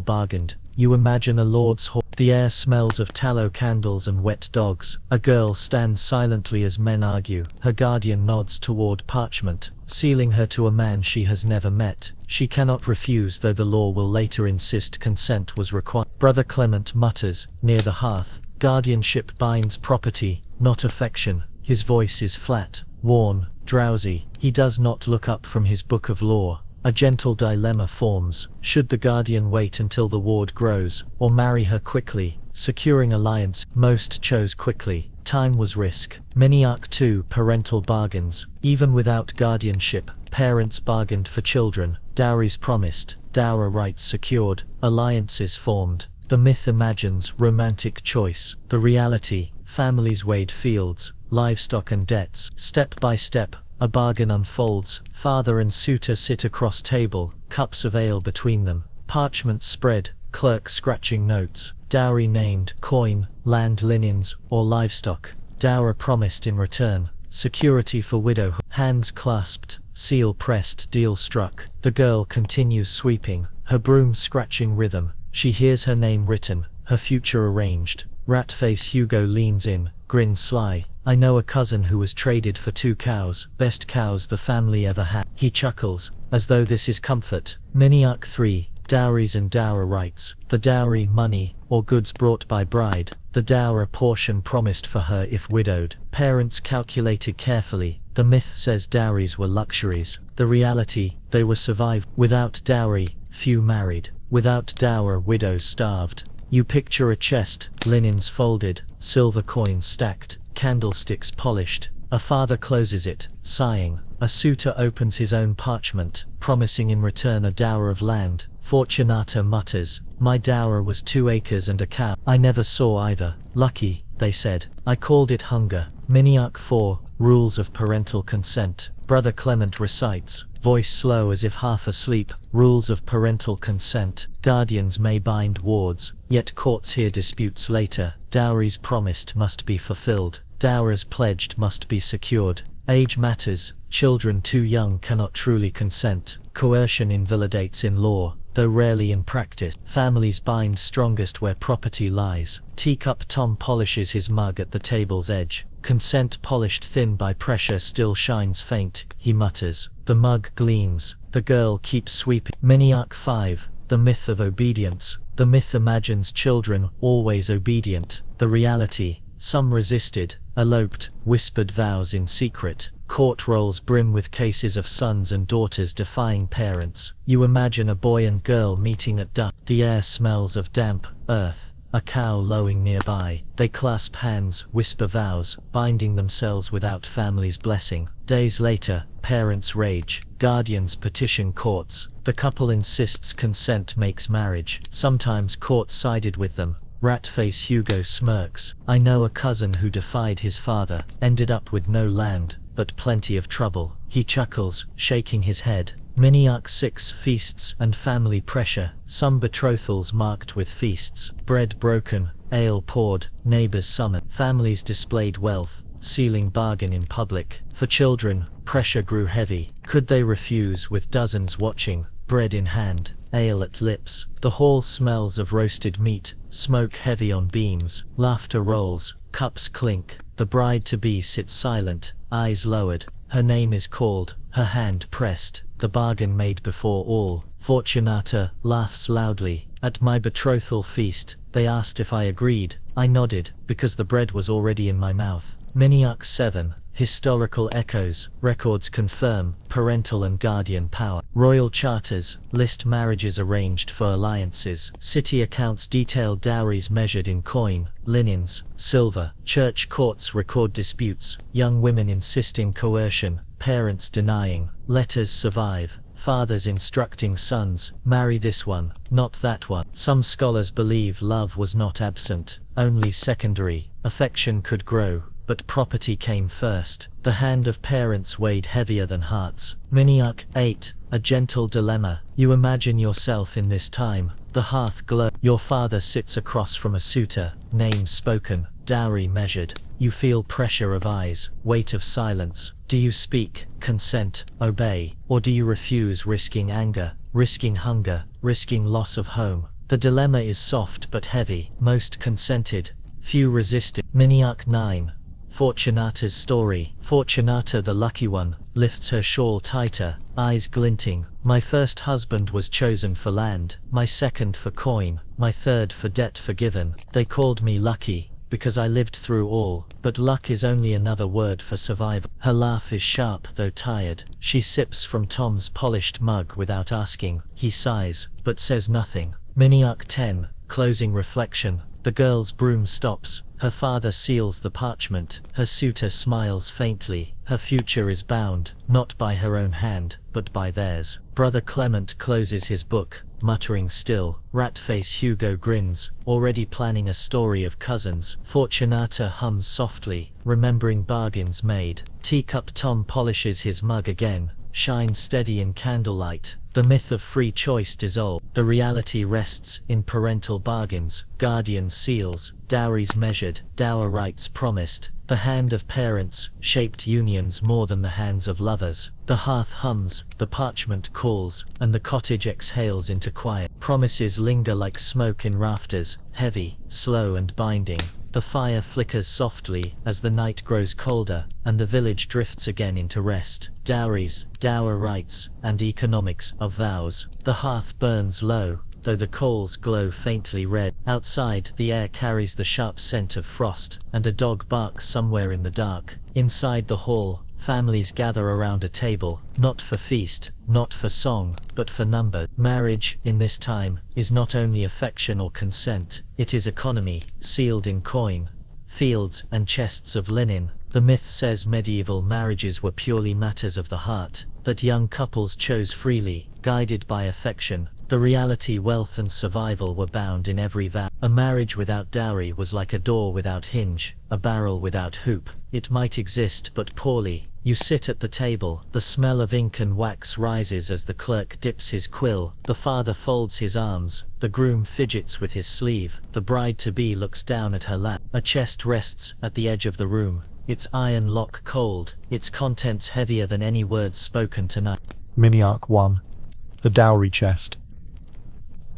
Speaker 1: bargained. You imagine a lord's hall. The air smells of tallow candles and wet dogs. A girl stands silently as men argue. Her guardian nods toward parchment, sealing her to a man she has never met. She cannot refuse, though the law will later insist consent was required. Brother Clement mutters, near the hearth, "Guardianship binds property, not affection." His voice is flat, worn, drowsy. He does not look up from his book of law. A gentle dilemma forms. Should the guardian wait until the ward grows, or marry her quickly, securing alliance? Most chose quickly. Time was risk. Many Arc 2. Parental bargains. Even without guardianship, parents bargained for children. Dowries promised, dower rights secured, alliances formed. The myth imagines romantic choice. The reality: families weighed fields, livestock, and debts. Step by step, a bargain unfolds. Father and suitor sit across table, cups of ale between them. Parchment spread, clerk scratching notes. Dowry named, coin, land, linens, or livestock. Dower promised in return, security for widowhood. Hands clasped, seal pressed, deal struck. The girl continues sweeping, her broom scratching rhythm. She hears her name written, her future arranged. Rat-face Hugo leans in, grins sly. "I know a cousin who was traded for 2 cows, best cows the family ever had." He chuckles, as though this is comfort. Many Arc 3. Dowries and dower rights. The dowry: money, or goods brought by bride. The dower: a portion promised for her if widowed. Parents calculated carefully. The myth says dowries were luxuries. The reality: they were survived. Without dowry, few married.
Speaker 2: Without dower, widows starved. You picture a chest, linens folded, silver coins stacked, candlesticks polished. A father closes it, sighing. A suitor opens his own parchment, promising in return a dower of land. Fortunata mutters, "My dower was 2 acres and a cow. I never saw either. Lucky," they said. "I called it hunger." Miniac 4, Rules of Parental Consent. Brother Clement recites, voice slow as if half asleep, rules of parental consent. Guardians may bind wards, yet courts hear disputes later. Dowries promised must be fulfilled. Dowers pledged must be secured. Age matters, children too young cannot truly consent. Coercion invalidates in law, though rarely in practice. Families bind strongest where property lies. Teacup Tom polishes his mug at the table's edge. Consent polished thin by pressure still shines faint, he mutters. The mug gleams. The girl keeps sweeping. Miniac 5, The Myth of Obedience. The myth imagines children always obedient. The reality, some resisted, eloped, whispered vows in secret. Court rolls brim with cases of sons and daughters defying parents. You imagine a boy and girl meeting at dusk. The air smells of damp earth. A cow lowing nearby. They clasp hands, whisper vows, binding themselves without family's blessing. Days later, parents rage. Guardians petition courts. The couple insists consent makes marriage. Sometimes courts sided with them. Ratface Hugo smirks. I know a cousin who defied his father, ended up with no land, but plenty of trouble. He chuckles, shaking his head. Miniac 6, Feasts and family pressure. Some betrothals marked with feasts. Bread broken, ale poured, neighbors summoned. Families displayed wealth, sealing bargain in public. For children, pressure grew heavy. Could they refuse with dozens watching? Bread in hand, ale at lips. The hall smells of roasted meat, smoke heavy on beams. Laughter rolls, cups clink. The bride-to-be sits silent, eyes lowered. Her name is called, her hand pressed. The bargain made before all. Fortunata laughs loudly. At my betrothal feast, they asked if I agreed. I nodded, because the bread was already in my mouth. Miniac 7, Historical Echoes. Records confirm parental and guardian power. Royal charters list marriages arranged for alliances. City accounts detail dowries measured in coin, linens, silver. Church courts record disputes. Young women insisting coercion, parents denying. Letters survive. Fathers instructing sons, marry this one, not that one. Some scholars believe love was not absent, only secondary. Affection could grow, but property came first. The hand of parents weighed heavier than hearts. Miniac 8, A Gentle Dilemma. You imagine yourself in this time. The hearth glows. Your father sits across from a suitor, name spoken, dowry measured. You feel pressure of eyes, weight of silence. Do you speak, consent, obey, or do you refuse, risking anger, risking hunger, risking loss of home? The dilemma is soft but heavy. Most consented, few resisted. Miniac 9, Fortunata's story. Fortunata, the lucky one, lifts her shawl tighter, eyes glinting. My first husband was chosen for land, my second for coin, my third for debt forgiven. They called me lucky, because I lived through all, but luck is only another word for survival. Her laugh is sharp though tired. She sips from Tom's polished mug without asking. He sighs, but says nothing. Miniac 10, Closing Reflection. The girl's broom stops. Her father seals the parchment. Her suitor smiles faintly. Her future is bound, not by her own hand, but by theirs. Brother Clement closes his book, muttering still. Ratface Hugo grins, already planning a story of cousins. Fortunata hums softly, remembering bargains made. Teacup Tom polishes his mug again, shines steady in candlelight. The myth of free choice dissolves. The reality rests in parental bargains, guardian seals, dowries measured, dower rights promised. The hand of parents shaped unions more than the hands of lovers. The hearth hums, the parchment calls, and the cottage exhales into quiet. Promises linger like smoke in rafters, heavy, slow and binding. The fire flickers softly as the night grows colder, and the village drifts again into rest. Dowries, dower rights, and economics of vows. The hearth burns low, though the coals glow faintly red. Outside, the air carries the sharp scent of frost, and a dog barks somewhere in the dark. Inside the hall, families gather around a table, not for feast, not for song, but for number. Marriage, in this time, is not only affection or consent, it is economy, sealed in coin, fields, and chests of linen. The myth says medieval marriages were purely matters of the heart, that young couples chose freely, guided by affection. The reality, wealth and survival were bound in every vow. A marriage without dowry was like a door without hinge, a barrel without hoop. It might exist but poorly. You sit at the table, the smell of ink and wax rises as the clerk dips his quill, the father folds his arms, the groom fidgets with his sleeve, the bride-to-be looks down at her lap. A chest rests at the edge of the room, its iron lock cold, its contents heavier than any words spoken tonight.
Speaker 1: Mini-arc 1. The dowry chest.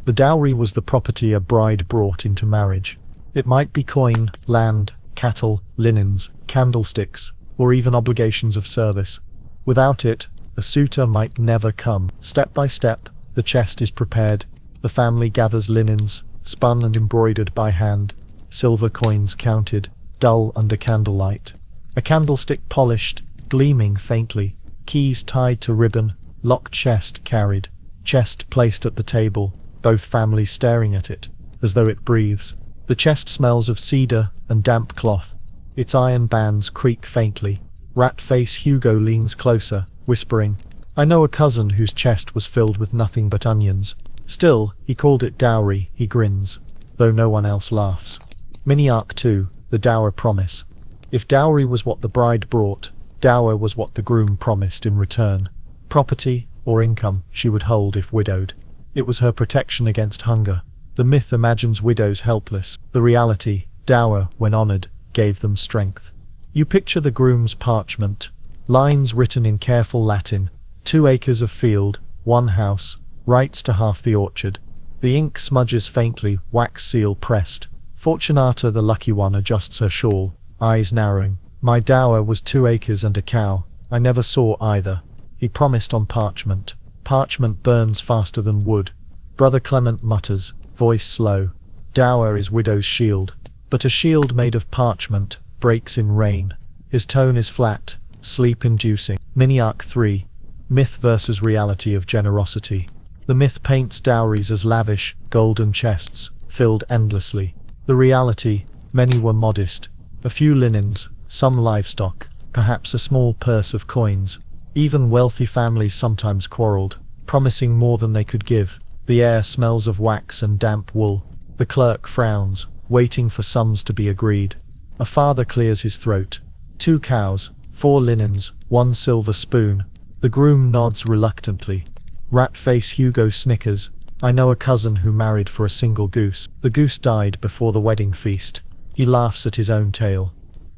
Speaker 1: The dowry was the property a bride brought into marriage. It might be coin, land, cattle, linens, candlesticks, or even obligations of service. Without it, a suitor might never come. Step by step, the chest is prepared. The family gathers linens, spun and embroidered by hand, silver coins counted, dull under candlelight. A candlestick polished, gleaming faintly, keys tied to ribbon, locked chest carried, chest placed at the table, both families staring at it, as though it breathes. The chest smells of cedar and damp cloth. Its iron bands creak faintly. Rat-face Hugo leans closer, whispering, "I know a cousin whose chest was filled with nothing but onions." Still, he called it dowry. He grins, though no one else laughs. Mini-arc 2, the dower promise. If dowry was what the bride brought, dower was what the groom promised in return. Property, or income, she would hold if widowed. It was her protection against hunger. The myth imagines widows helpless. The reality, dower, when honored, gave them strength. You picture the groom's parchment, lines written in careful Latin, 2 acres of field, 1 house, rights to half the orchard. The ink smudges faintly, wax seal pressed. Fortunata, the lucky one, adjusts her shawl, eyes narrowing. "My dower was 2 acres and a cow. I never saw either." He promised on parchment. Parchment burns faster than wood. Brother Clement mutters, voice slow, "Dower is widow's shield." But a shield made of parchment breaks in rain. His tone is flat, sleep-inducing. Mini-arc 3. Myth versus reality of generosity. The myth paints dowries as lavish, golden chests, filled endlessly. The reality, many were modest. A few linens, some livestock, perhaps a small purse of coins. Even wealthy families sometimes quarreled, promising more than they could give. The air smells of wax and damp wool. The clerk frowns, waiting for sums to be agreed. A father clears his throat. 2 cows, 4 linens, 1 silver spoon. The groom nods reluctantly. Rat-face Hugo snickers. "I know a cousin who married for a single goose. The goose died before the wedding feast." He laughs at his own tale.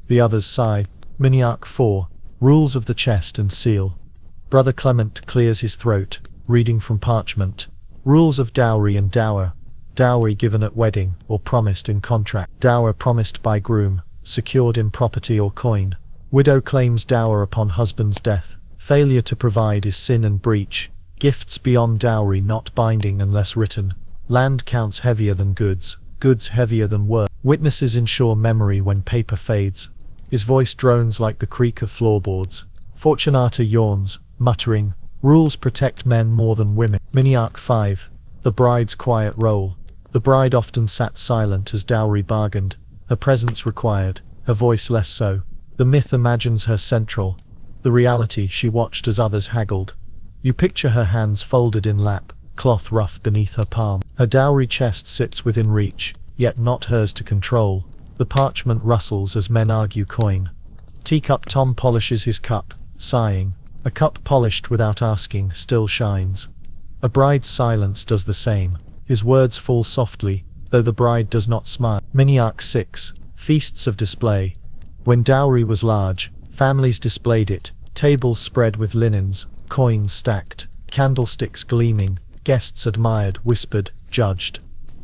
Speaker 1: The others sigh. Mini-arc 4. Rules of the chest and seal. Brother Clement clears his throat, reading from parchment. Rules of dowry and dower. Dowry given at wedding, or promised in contract. Dower promised by groom, secured in property or coin. Widow claims dower upon husband's death. Failure to provide is sin and breach. Gifts beyond dowry not binding unless written. Land counts heavier than goods, goods heavier than words. Witnesses ensure memory when paper fades. His voice drones like the creak of floorboards. Fortunata yawns, muttering, "Rules protect men more than women." Mini-arc 5. The bride's quiet role. The bride often sat silent as dowry bargained, her presence required, her voice less so. The myth imagines her central. The reality, she watched as others haggled. You picture her hands folded in lap, cloth rough beneath her palm. Her dowry chest sits within reach, yet not hers to control. The parchment rustles as men argue coin. Teacup Tom polishes his cup, sighing. A cup polished without asking still shines. A bride's silence does the same. His words fall softly, though the bride does not smile. Mini-arc 6. Feasts of display. When dowry was large, families displayed it. Tables spread with linens, coins stacked, candlesticks gleaming. Guests admired, whispered, judged.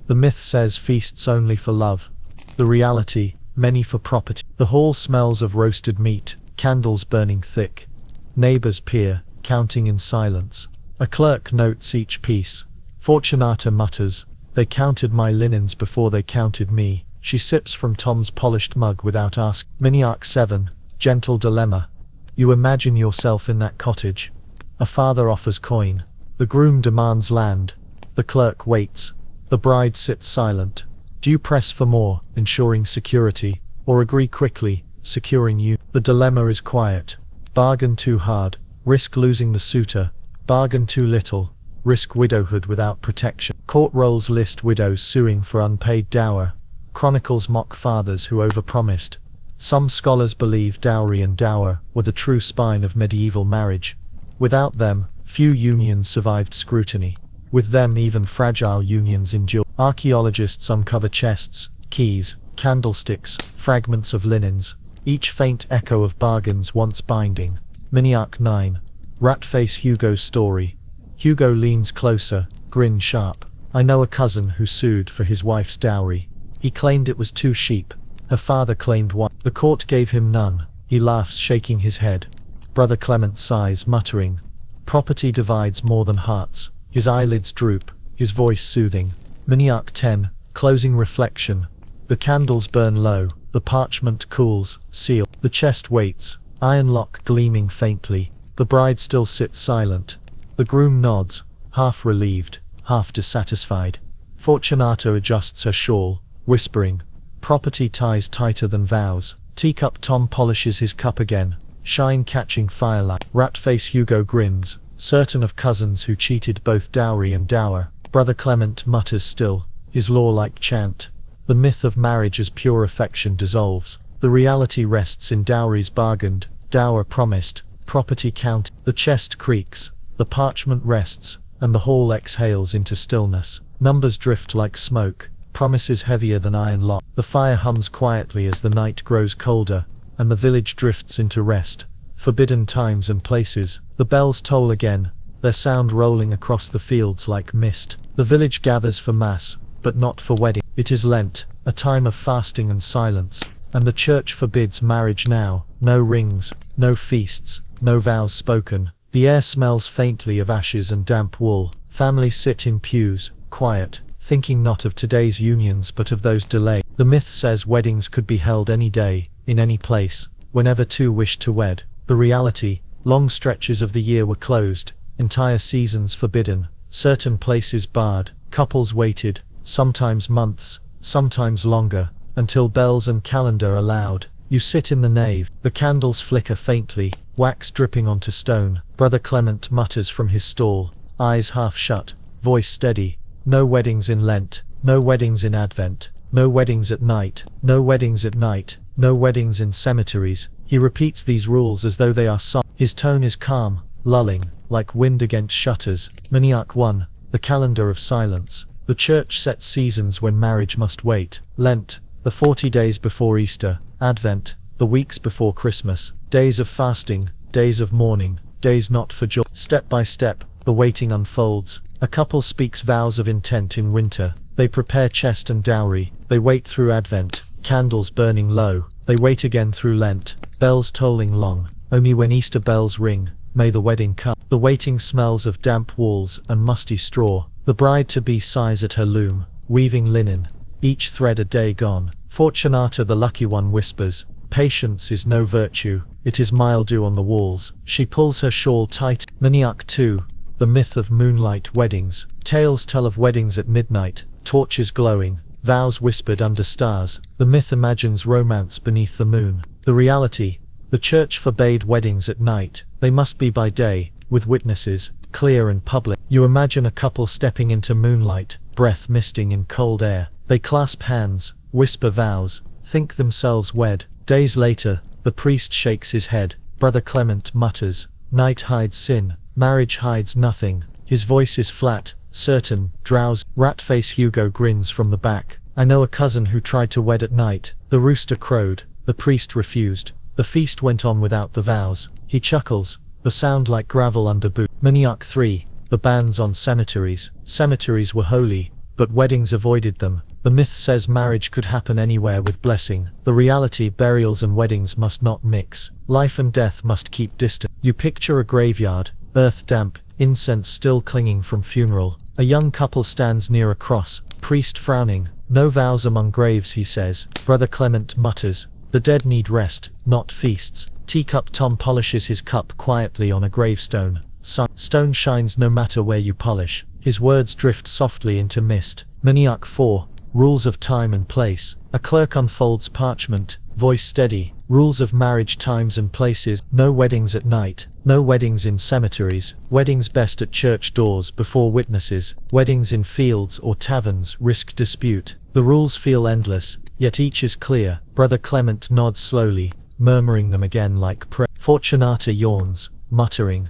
Speaker 1: The myth says feasts only for love. The reality, many for property. The hall smells of roasted meat, candles burning thick. Neighbors peer, counting in silence. A clerk notes each piece. Fortunata mutters, "They counted my linens before they counted me." She sips from Tom's polished mug without asking. Mini-arc 7. Gentle dilemma. You imagine yourself in that cottage. A father offers coin. The groom demands land. The clerk waits. The bride sits silent. Do you press for more, ensuring security, or agree quickly, securing you? The dilemma is quiet. Bargain too hard, risk losing the suitor. Bargain too little, risk widowhood without protection. Court rolls list widows suing for unpaid dower. Chronicles mock fathers who overpromised. Some scholars believe dowry and dower were the true spine of medieval marriage. Without them, few unions survived scrutiny. With them, even fragile unions endure. Archaeologists uncover chests, keys, candlesticks, fragments of linens, each faint echo of bargains once binding. Miniac 9. Rat-face Hugo's story. Hugo leans closer, grin sharp. I know a cousin who sued for his wife's dowry. He claimed it was 2 sheep. Her father claimed 1. The court gave him none. He laughs, shaking his head. Brother Clement sighs, muttering. Property divides more than hearts. His eyelids droop, his voice soothing. Miniac 10. Closing reflection. The candles burn low, the parchment cools, seal. The chest waits, iron lock gleaming faintly. The bride still sits silent. The groom nods, half relieved, half dissatisfied. Fortunato adjusts her shawl, whispering. Property ties tighter than vows. Teacup Tom polishes his cup again, shine catching firelight. Rat-face Hugo grins, certain of cousins who cheated both dowry and dower. Brother Clement mutters still, his law-like chant. The myth of marriage as pure affection dissolves. The reality rests in dowries bargained, dower promised, property counted. The chest creaks, the parchment rests, and the hall exhales into stillness. Numbers drift like smoke, promises heavier than iron lock. The fire hums quietly as the night grows colder, and the village drifts into rest. Forbidden times and places. The bells toll again, their sound rolling across the fields like mist. The village gathers for mass, but not for wedding. It is Lent, a time of fasting and silence, and the church forbids marriage now. No rings, no feasts, no vows spoken. The air smells faintly of ashes and damp wool. Families sit in pews, quiet, thinking not of today's unions but of those delayed. The myth says weddings could be held any day, in any place, whenever 2 wished to wed. The reality, long stretches of the year were closed, entire seasons forbidden, certain places barred. Couples waited, sometimes months, sometimes longer, until bells and calendar allowed. You sit in the nave. The candles flicker faintly, wax dripping onto stone. Brother Clement mutters from his stall, eyes half shut, voice steady. No weddings in Lent, no weddings in Advent, no weddings at night, no weddings at night, no weddings in cemeteries. He repeats these rules as though they are song. His tone is calm, lulling, like wind against shutters. Miniac 1. The calendar of silence. The church sets seasons when marriage must wait. Lent, the 40 days before Easter. Advent, the weeks before Christmas. Days of fasting, days of mourning, days not for joy. Step by step, the waiting unfolds. A couple speaks vows of intent in winter. They prepare chest and dowry. They wait through Advent, candles burning low. They wait again through Lent, bells tolling long. Only when Easter bells ring, may the wedding come. The waiting smells of damp walls and musty straw. The bride-to-be sighs at her loom, weaving linen, each thread a day gone. Fortunata the lucky one whispers, patience is no virtue, it is mildew on the walls. She pulls her shawl tight. Miniac 2. The myth of moonlight weddings. Tales tell of weddings at midnight, torches glowing, vows whispered under stars. The myth imagines romance beneath the moon. The reality, the church forbade weddings at night. They must be by day, with witnesses, clear and public. You imagine a couple stepping into moonlight, breath misting in cold air. They clasp hands, whisper vows, think themselves wed. Days later, the priest shakes his head. Brother Clement mutters, night hides sin, marriage hides nothing. His voice is flat, certain, drowsy. Rat-face Hugo grins from the back. I know a cousin who tried to wed at night. The rooster crowed, the priest refused. The feast went on without the vows. He chuckles, the sound like gravel under boot. Miniac 3. The bans on cemeteries. Cemeteries were holy, but weddings avoided them. The myth says marriage could happen anywhere with blessing. The reality, burials and weddings must not mix. Life and death must keep distant. You picture a graveyard, earth damp, incense still clinging from funeral. A young couple stands near a cross, priest frowning. No vows among graves, he says. Brother Clement mutters, the dead need rest, not feasts. Teacup Tom polishes his cup quietly on a gravestone. Stone shines no matter where you polish. His words drift softly into mist. Maniac 4. Rules of time and place. A clerk unfolds parchment, voice steady. Rules of marriage, times and places. No weddings at night. No weddings in cemeteries. Weddings best at church doors before witnesses. Weddings in fields or taverns risk dispute. The rules feel endless, yet each is clear. Brother Clement nods slowly, murmuring them again like prayer. Fortunata yawns, muttering.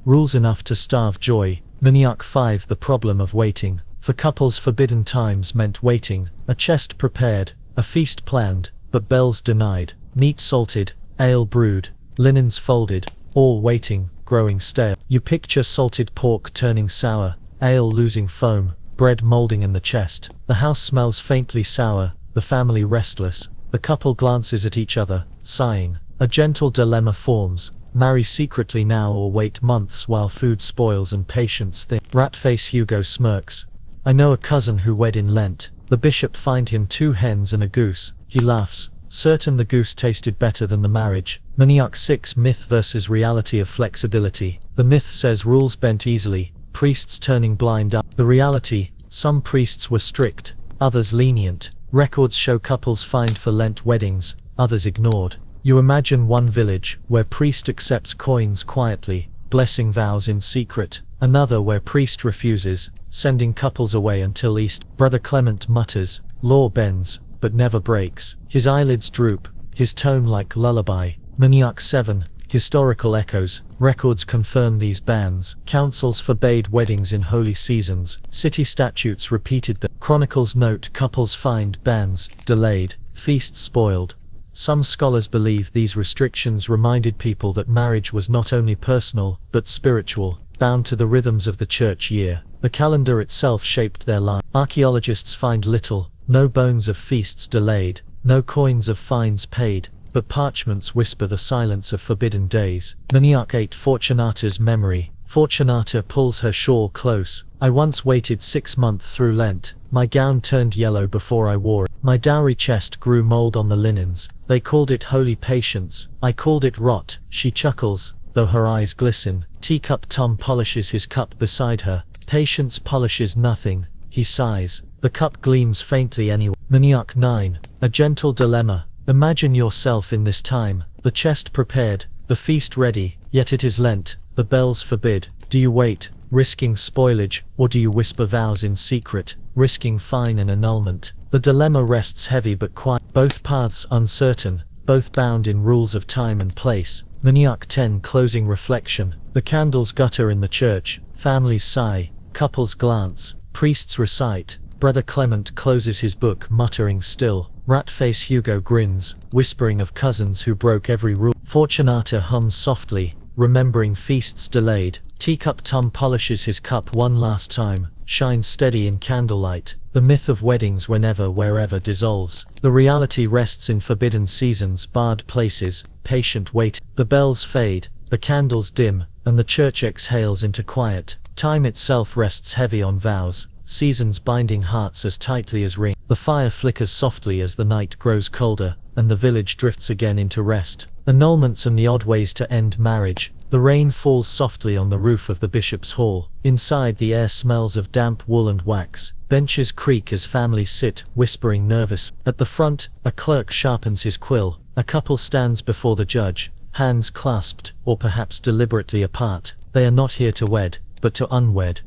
Speaker 1: Rules enough to starve joy. Maniac 5. The problem of waiting. For couples, forbidden times meant waiting. A chest prepared, a feast planned, but bells denied. Meat salted, ale brewed, linens folded, all waiting, growing stale. You picture salted pork turning sour, ale losing foam, bread molding in the chest. The house smells faintly sour, the family restless. The couple glances at each other, sighing. A gentle dilemma forms. Marry secretly now or wait months while food spoils and patience thin. Ratface Hugo smirks. I know a cousin who wed in Lent. The bishop fined him 2 hens and a goose. He laughs, certain the goose tasted better than the marriage. Maniac 6. Myth versus reality of flexibility. The myth says rules bent easily, priests turning blind eye. The reality, some priests were strict, others lenient. Records show couples fined for Lent weddings, others ignored. You imagine one village, where priest accepts coins quietly, blessing vows in secret. Another where priest refuses, sending couples away until Easter. Brother Clement mutters, law bends, but never breaks. His eyelids droop, his tone like lullaby. Maniac 7. Historical echoes. Records confirm these bans. Councils forbade weddings in holy seasons. City statutes repeated them. Chronicles note couples fined, bans delayed, feasts spoiled. Some scholars believe these restrictions reminded people that marriage was not only personal, but spiritual, bound to the rhythms of the church year. The calendar itself shaped their life. Archaeologists find little, no bones of feasts delayed, no coins of fines paid, but parchments whisper the silence of forbidden days. Maniac 8. Fortunata's memory. Fortunata pulls her shawl close. I once waited 6 months through Lent. My gown turned yellow before I wore it. My dowry chest grew mold on the linens. They called it holy patience. I called it rot. She chuckles, though her eyes glisten. Teacup Tom polishes his cup beside her. Patience polishes nothing. He sighs. The cup gleams faintly anyway. Maniac 9. A gentle dilemma. Imagine yourself in this time. The chest prepared, the feast ready, yet it is Lent. The bells forbid. Do you wait, risking spoilage, or do you whisper vows in secret, risking fine and annulment? The dilemma rests heavy but quiet. Both paths uncertain, both bound in rules of time and place. Maniac 10. Closing reflection. The candles gutter in the church, families sigh, couples glance, priests recite. Brother Clement closes his book, muttering still. Ratface Hugo grins, whispering of cousins who broke every rule. Fortunata hums softly, remembering feasts delayed. Teacup Tom polishes his cup one last time, shines steady in candlelight. The myth of weddings wherever dissolves. The reality rests in forbidden seasons, barred places, patient wait. The bells fade, the candles dim, and the church exhales into quiet. Time itself rests heavy on vows, seasons binding hearts as tightly as ring. The fire flickers softly as the night grows colder, and the village drifts again into rest. Annulments and the odd ways to end marriage. The rain falls softly on the roof of the bishop's hall. Inside, the air smells of damp wool and wax. Benches creak as families sit, whispering nervous. At the front, a clerk sharpens his quill. A couple stands before the judge, hands clasped, or perhaps deliberately apart. They are not here to wed, but to unwed.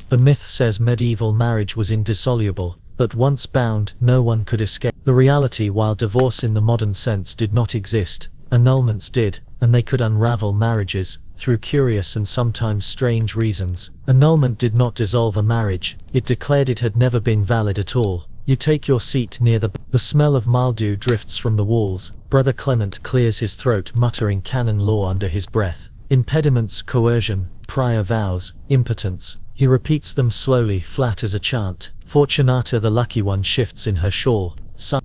Speaker 1: The myth says medieval marriage was indissoluble, but once bound, no one could escape. The reality, while divorce in the modern sense did not exist, annulments did, and they could unravel marriages, through curious and sometimes strange reasons. Annulment did not dissolve a marriage, it declared it had never been valid at all. You take your seat near the smell of mildew drifts from the walls. Brother Clement clears his throat, muttering canon law under his breath. Impediments, coercion, prior vows, impotence. He repeats them slowly, flat as a chant. Fortunata, the lucky one, shifts in her shawl.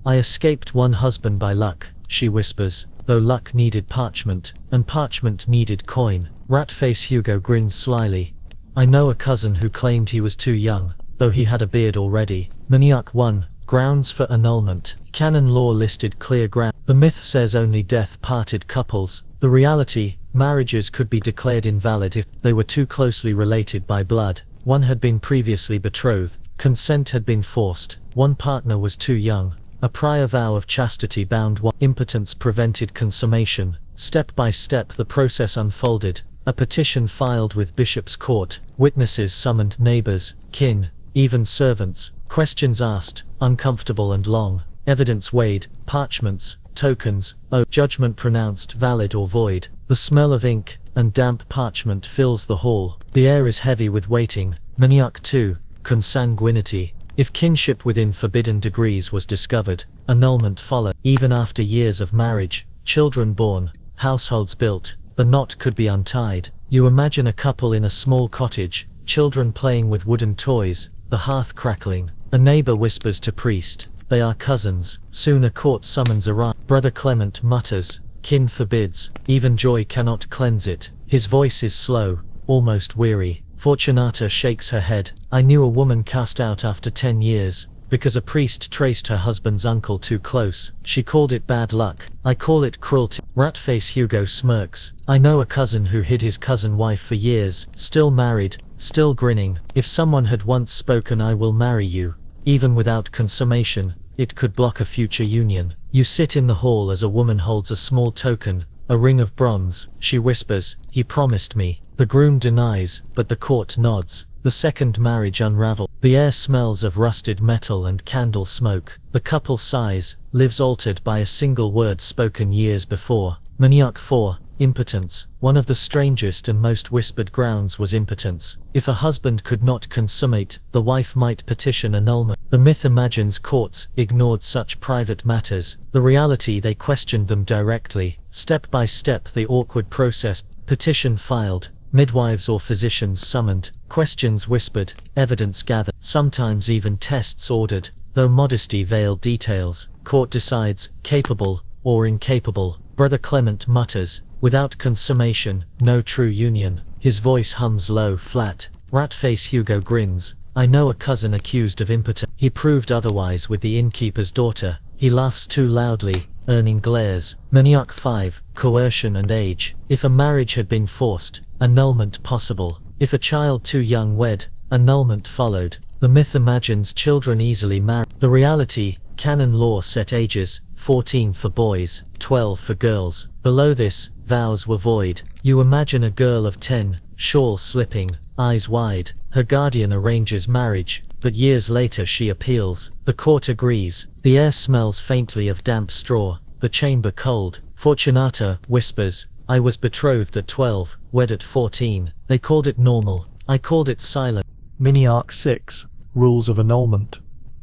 Speaker 1: I escaped one husband by luck, she whispers, though luck needed parchment, and parchment needed coin. Ratface Hugo grins slyly. I know a cousin who claimed he was too young, though he had a beard already. Maniac 1. Grounds for annulment. Canon law listed clear ground. The myth says only death parted couples. The reality,
Speaker 2: Marriages could be declared invalid if they were too closely related by blood, one had been previously betrothed, consent had been forced, one partner was too young, a prior vow of chastity bound one, impotence prevented consummation. Step by step the process unfolded, a petition filed with bishop's court, witnesses summoned, neighbors, kin, even servants, questions asked, uncomfortable and long, evidence weighed, parchments, tokens, judgment pronounced valid or void. The smell of ink and damp parchment fills the hall. The air is heavy with waiting. Maniac 2. Consanguinity. If kinship within forbidden degrees was discovered, annulment followed. Even after years of marriage, children born, households built, the knot could be untied. You imagine a couple in a small cottage, children playing with wooden toys, the hearth crackling. A neighbor whispers to priest, they are cousins. Soon a court summons arrives. Brother Clement mutters, kin forbids, even joy cannot cleanse it. His voice is slow, almost weary. Fortunata shakes her head. I knew a woman cast out after 10 years, because a priest traced her husband's uncle too close. She called it bad luck. I call it cruelty. Ratface Hugo smirks. I know a cousin who hid his cousin wife for years, still married, still grinning. If someone had once spoken I will marry you, even without consummation, it could block a future union. You sit in the hall as a woman holds a small token, a ring of bronze. She whispers, he promised me. The groom denies, but the court nods. The second marriage unravels. The air smells of rusted metal and candle smoke. The couple sighs, lives altered by a single word spoken years before. Maniac 4. Impotence. One of the strangest and most whispered grounds was impotence. If a husband could not consummate, the wife might petition annulment. The myth imagines courts ignored such private matters. The reality, they questioned them directly. Step by step the awkward process. Petition filed. Midwives or physicians summoned. Questions whispered. Evidence gathered. Sometimes even tests ordered. Though modesty veiled details. Court decides, capable or incapable. Brother Clement mutters, without consummation, no true union. His voice hums low, flat. Ratface Hugo grins. I know a cousin accused of impotence. He proved otherwise with the innkeeper's daughter. He laughs too loudly, earning glares. Maniac 5. Coercion and age. If a marriage had been forced, annulment possible. If a child too young wed, annulment followed. The myth imagines children easily married. The reality, canon law set ages, 14 for boys, 12 for girls. Below this, vows were void. You imagine a girl of 10, shawl slipping, eyes wide. Her guardian arranges marriage, but years later she appeals. The court agrees. The air smells faintly of damp straw, the chamber cold. Fortunata whispers, I was betrothed at 12, wed at 14. They called it normal. I called it silent.
Speaker 1: Mini-arc 6. Rules of annulment.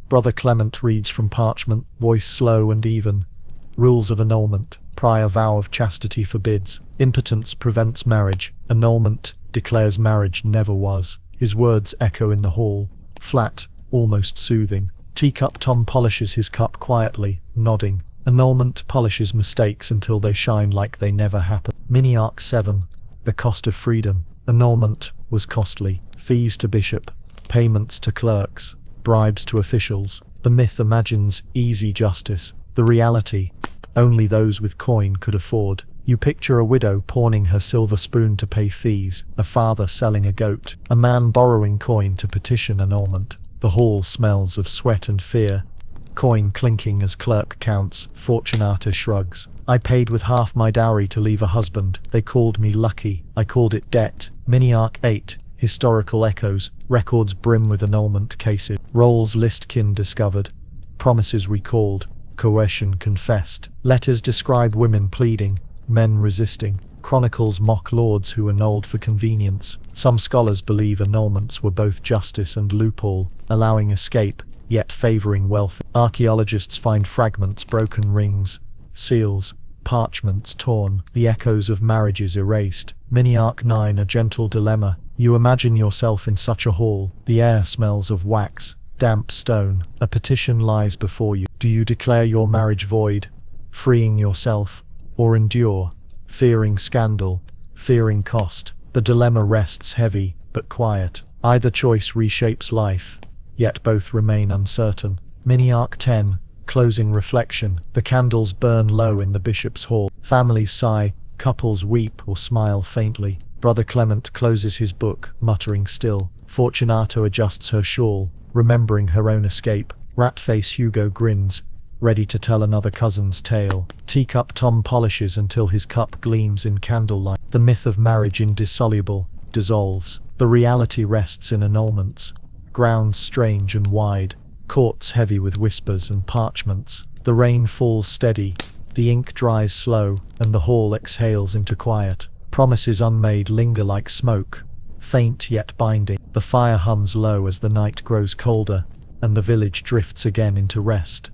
Speaker 1: Brother Clement reads from parchment, voice slow and even. Rules of annulment. Prior vow of chastity forbids. Impotence prevents marriage. Annulment declares marriage never was. His words echo in the hall. Flat, almost soothing. Teacup Tom polishes his cup quietly, nodding. Annulment polishes mistakes until they shine like they never happened. Mini-arc 7. The cost of freedom. Annulment was costly. Fees to bishop. Payments to clerks. Bribes to officials. The myth imagines easy justice. The reality, only those with coin could afford. You picture a widow pawning her silver spoon to pay fees, a father selling a goat, a man borrowing coin to petition annulment. The hall smells of sweat and fear. Coin clinking as clerk counts. Fortunata shrugs. I paid with half my dowry to leave a husband. They called me lucky. I called it debt. Mini-arc 8. Historical echoes. Records brim with annulment cases. Rolls list kin discovered. Promises recalled. Coercion confessed. Letters describe women pleading, men resisting. Chronicles mock lords who annulled for convenience. Some scholars believe annulments were both justice and loophole, allowing escape, yet favoring wealth. Archaeologists find fragments, broken rings, seals, parchments torn, the echoes of marriages erased. Mini-arc 9. A gentle dilemma. You imagine yourself in such a hall. The air smells of wax, damp stone. A petition lies before you. Do you declare your marriage void, freeing yourself, or endure, fearing scandal, fearing cost? The dilemma rests heavy, but quiet. Either choice reshapes life, yet both remain uncertain. Mini-arc 10. Closing reflection. The candles burn low in the bishop's hall. Families sigh, Couples weep or smile faintly. Brother Clement closes his book, muttering still. Fortunato adjusts her shawl, remembering her own escape. Rat-face Hugo grins, ready to tell another cousin's tale. Teacup Tom polishes until his cup gleams in candlelight. The myth of marriage indissoluble dissolves. The reality rests in annulments. Grounds strange and wide. Courts heavy with whispers and parchments. The rain falls steady. The ink dries slow, and the hall exhales into quiet. Promises unmade linger like smoke, faint yet binding. The fire hums low as the night grows colder, and the village drifts again into rest.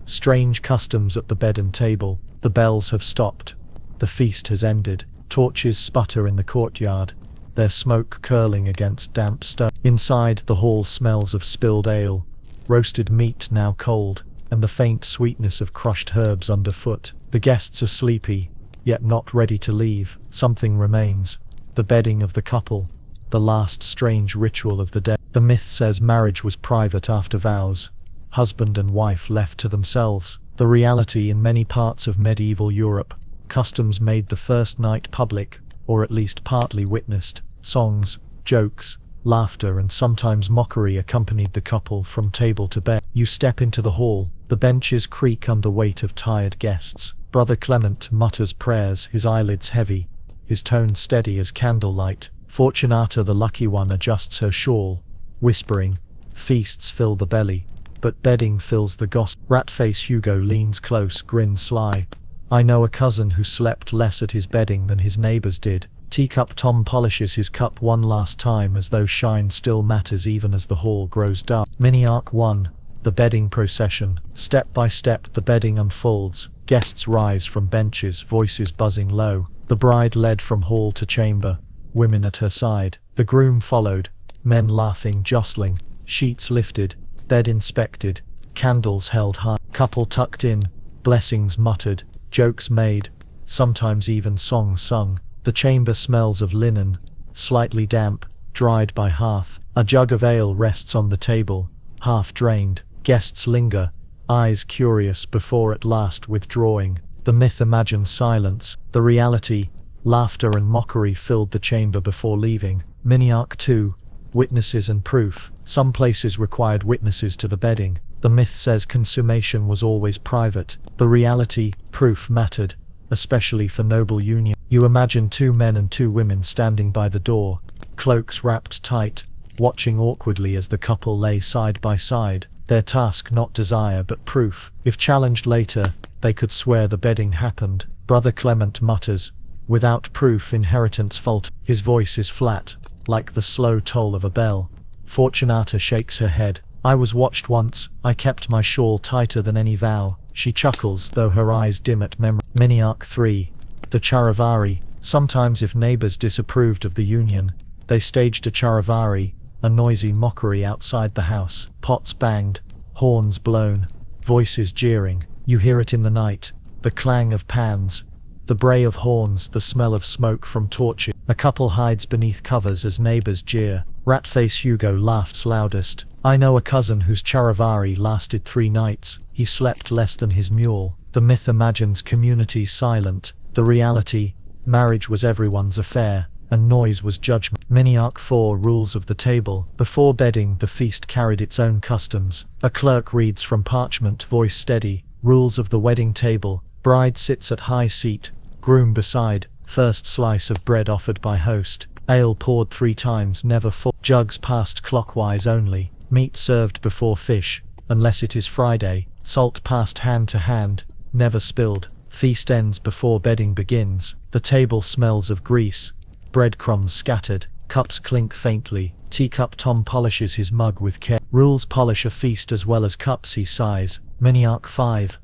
Speaker 1: Strange customs at the bed and table. The bells have stopped. The feast has ended. Torches sputter in the courtyard, their smoke curling against damp stone. Inside, the hall smells of spilled ale, roasted meat now cold, and the faint sweetness of crushed herbs underfoot. The guests are sleepy, yet not ready to leave. Something remains. The bedding of the couple, the last strange ritual of the day. The myth says marriage was private after vows, husband and wife left to themselves. The reality, in many parts of medieval Europe, customs made the first night public, or at least partly witnessed. Songs, jokes, laughter and sometimes mockery accompanied the couple from table to bed. You step into the hall. The benches creak under weight of tired guests. Brother Clement mutters prayers, his eyelids heavy, his tone steady as candlelight. Fortunata, the lucky one, adjusts her shawl, whispering, "Feasts fill the belly, but bedding fills the gossip." Rat-face Hugo leans close, grins sly. "I know a cousin who slept less at his bedding than his neighbors did." Teacup Tom polishes his cup one last time, as though shine still matters even as the hall grows dark. Mini Arc 1. The bedding procession. Step by step the bedding unfolds. Guests rise from benches, voices buzzing low. The bride led from hall to chamber, women at her side. The groom followed, men laughing, jostling, sheets lifted, bed inspected, candles held high. Couple tucked in, blessings muttered, jokes made, sometimes even songs sung. The chamber smells of linen, slightly damp, dried by hearth. A jug of ale rests on the table, half drained. Guests linger, eyes curious before at last withdrawing. The myth imagines silence. The reality, laughter and mockery filled the chamber before leaving. Mini Arc 2. Witnesses and proof. Some places required witnesses to the bedding. The myth says consummation was always private. The reality, proof mattered, especially for noble union. You imagine 2 men and 2 women standing by the door, cloaks wrapped tight, watching awkwardly as the couple lay side by side. Their task not desire but proof. If challenged later, they could swear the bedding happened. Brother Clement mutters, "Without proof inheritance fault." His voice is flat, like the slow toll of a bell. Fortunata shakes her head. "I was watched once. I kept my shawl tighter than any vow." She chuckles, though her eyes dim at memory. Mini Arc 3. The charivari. Sometimes if neighbors disapproved of the union, they staged a charivari, a noisy mockery outside the house. Pots banged, horns blown, voices jeering. You hear it in the night, the clang of pans, the bray of horns, the smell of smoke from torches. A couple hides beneath covers as neighbors jeer. Rat-face Hugo laughs loudest. "I know a cousin whose charivari lasted 3 nights. He slept less than his mule." The myth imagines communities silent. The reality, marriage was everyone's affair, and noise was judgment. Mini Arc 4. Rules of the table. Before bedding, the feast carried its own customs. A clerk reads from parchment, voice steady. Rules of the wedding table. Bride sits at high seat, groom beside. First slice of bread offered by host. Ale poured 3 times, never full. Jugs passed clockwise only. Meat served before fish, unless it is Friday. Salt passed hand to hand, never spilled. Feast ends before bedding begins. The table smells of grease. Breadcrumbs scattered, cups clink faintly. Teacup Tom polishes his mug with care. Rules polish a feast as well as cups, he sighs. Mini Arc 5.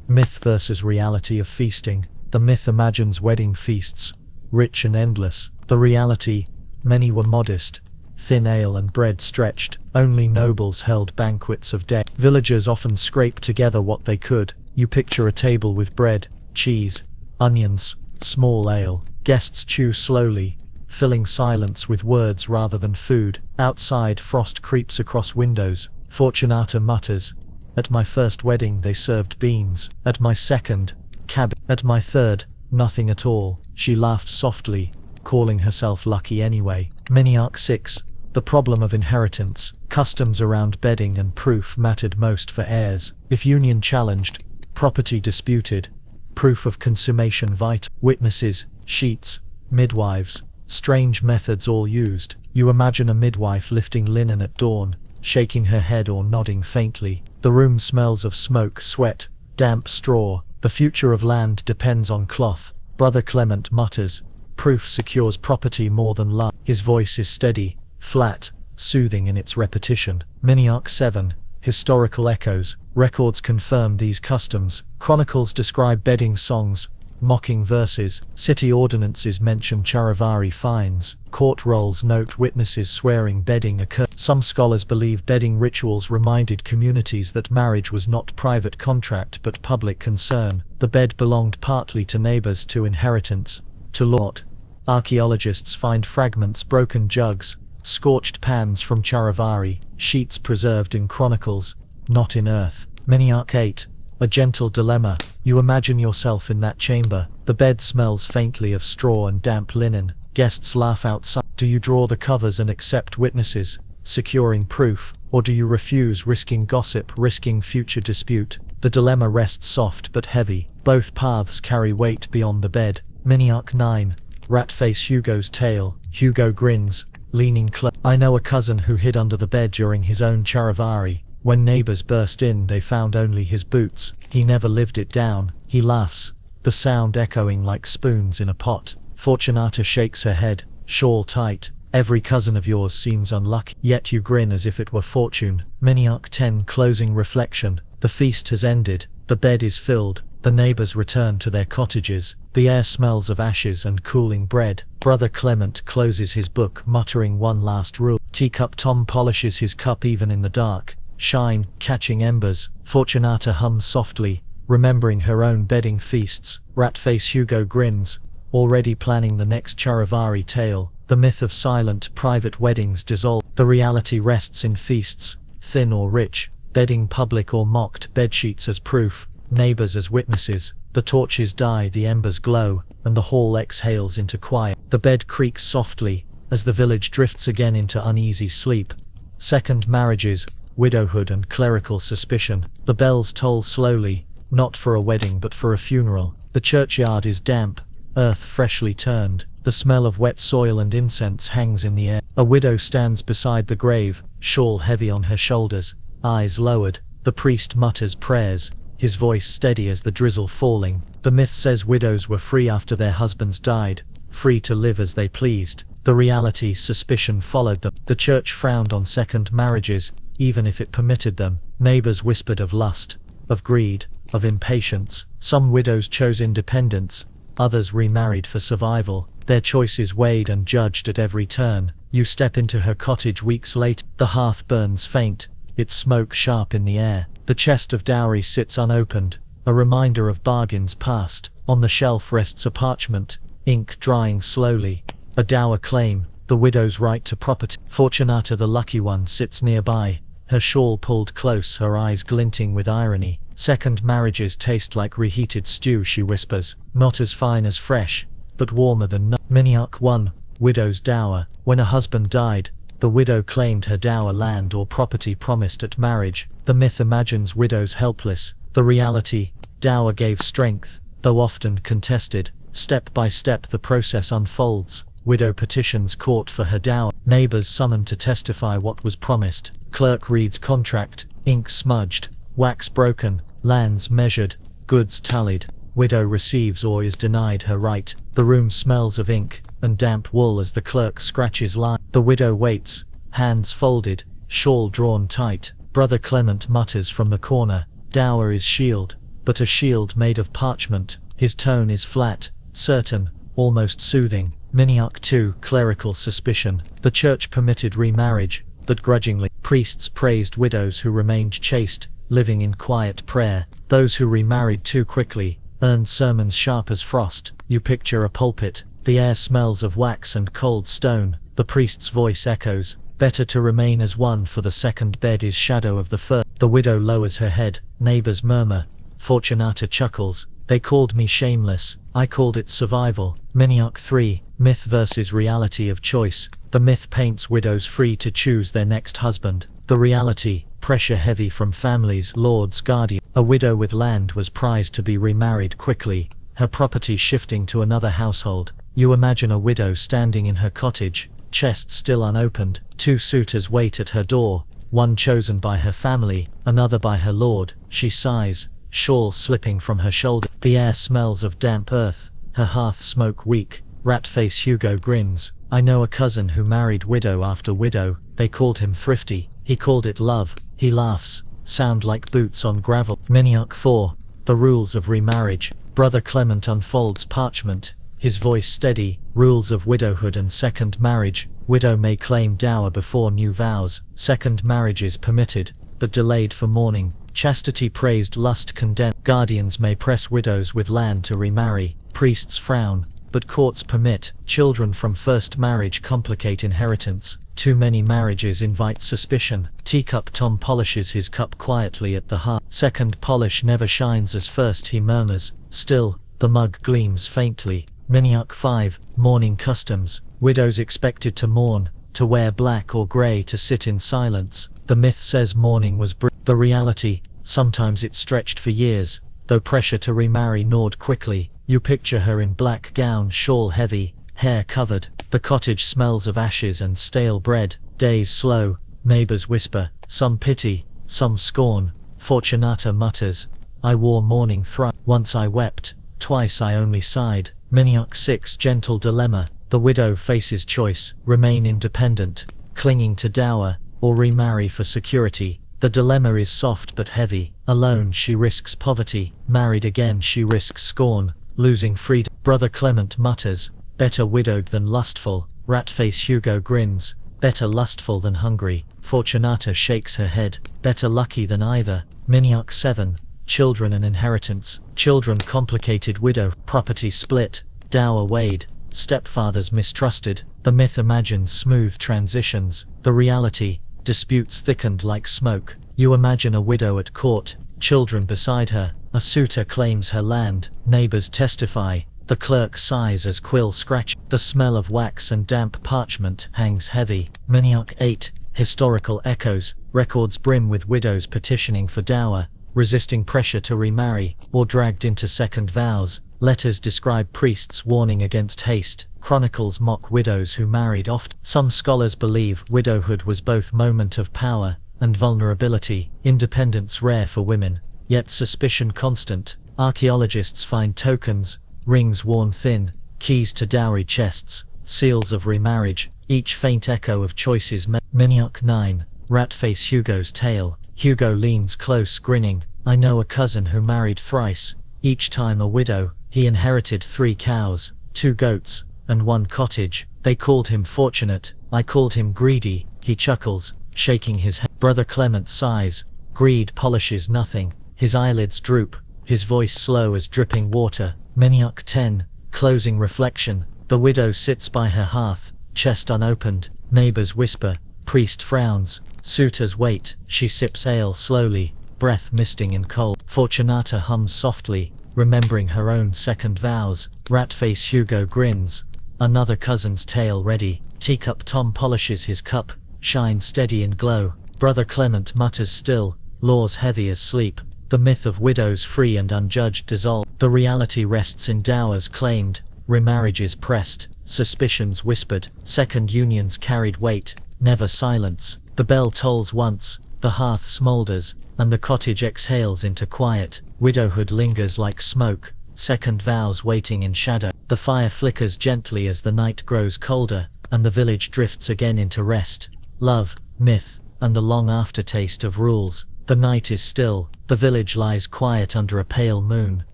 Speaker 1: Myth versus reality of feasting. The myth imagines wedding feasts, rich and endless. The reality, many were modest, thin ale and bread stretched. Only nobles held banquets of day. Villagers often scraped together what they could. You picture a table with bread, cheese, onions, small ale. Guests chew slowly, filling silence with words rather than food. Outside, frost creeps across windows. Fortunata mutters, "At my first wedding they served beans. At my second, cabbage. At my third, Nothing at all. She laughed softly, calling herself lucky anyway. Mini Arc 6. The problem of inheritance. Customs around bedding and proof mattered most for heirs. If union challenged, property disputed, proof of consummation vital. Witnesses, sheets, midwives, strange methods all used. You imagine a midwife lifting linen at dawn, shaking her head or nodding faintly. The room smells of smoke, sweat, damp straw. The future of land depends on cloth. Brother Clement mutters, proof secures property more than love. His voice is steady, flat, soothing in its repetition. Mini Arc 7. Historical echoes. Records confirm these customs. Chronicles describe bedding songs, mocking verses. City ordinances mention charivari fines. Court rolls note witnesses swearing bedding occurred. Some scholars believe bedding rituals reminded communities that marriage was not private contract but public concern. The bed belonged partly to neighbors, to inheritance, to lot. Archaeologists find fragments, broken jugs, scorched pans from charivari, sheets preserved in chronicles, not in earth. Mini Arc 8. A gentle dilemma. You imagine yourself in that chamber. The bed smells faintly of straw and damp linen. Guests laugh outside. Do you draw the covers and accept witnesses, securing proof, or do you refuse, risking gossip, risking future dispute? The dilemma rests soft but heavy. Both paths carry weight beyond the bed. Mini Arc 9. Rat-face Hugo's tale. Hugo grins, leaning close. I know a cousin who hid under the bed during his own charivari. When neighbors burst in, they found only his boots. He never lived it down. He laughs, the sound echoing like spoons in a pot. Fortunata shakes her head, shawl tight. Every cousin of yours seems unlucky, yet you grin as if it were fortune. Mini Arc 10. Closing reflection. The feast has ended. The bed is filled. The neighbors return to their cottages. The air smells of ashes and cooling bread. Brother Clement closes his book, muttering one last rule. Teacup Tom polishes his cup even in the dark. Shine, catching embers. Fortunata hums softly, remembering her own bedding feasts. Rat-face Hugo grins, already planning the next charivari tale. The myth of silent, private weddings dissolves. The reality rests in feasts, thin or rich, bedding public or mocked, bedsheets as proof, neighbors as witnesses. The torches die, the embers glow, and the hall exhales into quiet. The bed creaks softly, as the village drifts again into uneasy sleep. Second marriages, widowhood and clerical suspicion. The bells toll slowly, not for a wedding but for a funeral. The churchyard is damp, earth freshly turned. The smell of wet soil and incense hangs in the air. A widow stands beside the grave, shawl heavy on her shoulders, eyes lowered. The priest mutters prayers, his voice steady as the drizzle falling. The myth says widows were free after their husbands died, free to live as they pleased. The reality, suspicion followed them. The church frowned on second marriages, even if it permitted them. Neighbors whispered of lust, of greed, of impatience. Some widows chose independence, others remarried for survival. Their choices weighed and judged at every turn. You step into her cottage weeks later. The hearth burns faint, its smoke sharp in the air. The chest of dowry sits unopened, a reminder of bargains past. On the shelf rests a parchment, ink drying slowly. A dower claim, the widow's right to property. Fortunata, the lucky one, sits nearby, her shawl pulled close, her eyes glinting with irony. Second marriages taste like reheated stew, she whispers. Not as fine as fresh, but warmer than none. Mini Arc 1. Widow's dower. When a husband died, the widow claimed her dower, land or property promised at marriage. The myth imagines widows helpless. The reality, dower gave strength, though often contested. Step by step the process unfolds. Widow petitions court for her dower. Neighbors summoned to testify what was promised. Clerk reads contract, ink smudged, wax broken, lands measured, goods tallied. Widow receives or is denied her right. The room smells of ink and damp wool as the clerk scratches line. The widow waits, hands folded, shawl drawn tight. Brother Clement mutters from the corner, dower is shield, but a shield made of parchment. His tone is flat, certain, almost soothing. Mini Arc 2. Clerical suspicion. The church permitted remarriage, but grudgingly. Priests praised widows who remained chaste, living in quiet prayer. Those who remarried too quickly earned sermons sharp as frost. You picture a pulpit. The air smells of wax and cold stone. The priest's voice echoes, better to remain as one, for the second bed is shadow of the first. The widow lowers her head. Neighbors murmur. Fortunata chuckles.
Speaker 2: They called me shameless, I called it survival. Miniarch 3, Myth versus Reality of Choice. The myth paints widows free to choose their next husband. The reality, pressure heavy from families, lords, guardians. A widow with land was prized to be remarried quickly, her property shifting to another household. You imagine a widow standing in her cottage, chest still unopened, 2 suitors wait at her door, one chosen by her family, another by her lord. She sighs, shawl slipping from her shoulder. The air smells of damp earth, her hearth smoke weak. Rat-face Hugo grins. I know a cousin who married widow after widow. They called him thrifty, he called it love. He laughs, sound like boots on gravel. Miniarch 4, The Rules of Remarriage. Brother Clement unfolds parchment, his voice steady. Rules of widowhood and second marriage. Widow may claim dower before new vows. Second marriage is permitted, but delayed for mourning. Chastity praised, lust condemned. Guardians may press widows with land to remarry. Priests frown, but courts permit. Children from first marriage complicate inheritance. Too many marriages invite suspicion. Teacup Tom polishes his cup quietly at the hearth. Second polish never shines as first, he murmurs. Still, the mug gleams faintly. Miniarch 5, Mourning Customs. Widows expected to mourn, to wear black or grey, to sit in silence. The myth says mourning was the reality, sometimes it stretched for years, though pressure to remarry gnawed quickly. You picture her in black gown, shawl heavy, hair covered. The cottage smells of ashes and stale bread. Days slow, neighbors whisper, some pity, some scorn. Fortunata mutters, I wore mourning thrice. Once I wept, twice I only sighed. Miniarch 6, Gentle Dilemma. The widow faces choice, remain independent, clinging to dower, or remarry for security. The dilemma is soft but heavy. Alone she risks poverty, married again she risks scorn, losing freedom. Brother Clement mutters, better widowed than lustful. Rat-face Hugo grins, better lustful than hungry. Fortunata shakes her head, better lucky than either. Miniarch 7, Children and Inheritance. Children complicated, widow, property split, dower weighed, stepfathers mistrusted. The myth imagines smooth transitions. The reality, disputes thickened like smoke. You imagine a widow at court, children beside her. A suitor claims her land, neighbors testify. The clerk sighs as quill scratch. The smell of wax and damp parchment hangs heavy. Miniarch 8, Historical Echoes. Records brim with widows petitioning for dower, resisting pressure to remarry, or dragged into second vows. Letters describe priests warning against haste. Chronicles mock widows who married oft. Some scholars believe widowhood was both moment of power and vulnerability, independence rare for women, yet suspicion constant. Archaeologists find tokens, rings worn thin, keys to dowry chests, seals of remarriage, each faint echo of choices made. Miniarch 9, Rat-face Hugo's Tale. Hugo leans close, grinning. I know a cousin who married thrice, each time a widow. He inherited 3 cows, 2 goats, and 1 cottage. They called him fortunate, I called him greedy. He chuckles, shaking his head. Brother Clement sighs. Greed polishes nothing. His eyelids droop, his voice slow as dripping water. Miniarch 10, Closing Reflection. The widow sits by her hearth, chest unopened. Neighbors whisper, priest frowns, suitors wait. She sips ale slowly, breath misting in cold. Fortunata hums softly, remembering her own second vows. Rat-face Hugo grins, another cousin's tale ready. Teacup Tom polishes his cup, shine steady in glow. Brother Clement mutters still, laws heavy as sleep. The myth of widows free and unjudged dissolve. The reality rests in dowers claimed, remarriages pressed, suspicions whispered. Second unions carried weight, never silence. The bell tolls once, the hearth smoulders, and the cottage exhales into quiet. Widowhood lingers like smoke, second vows waiting in shadow. The fire flickers gently as the night grows colder, and the village drifts again into rest. Love, myth, and the long aftertaste of rules. The night is still, the village lies quiet under a pale moon.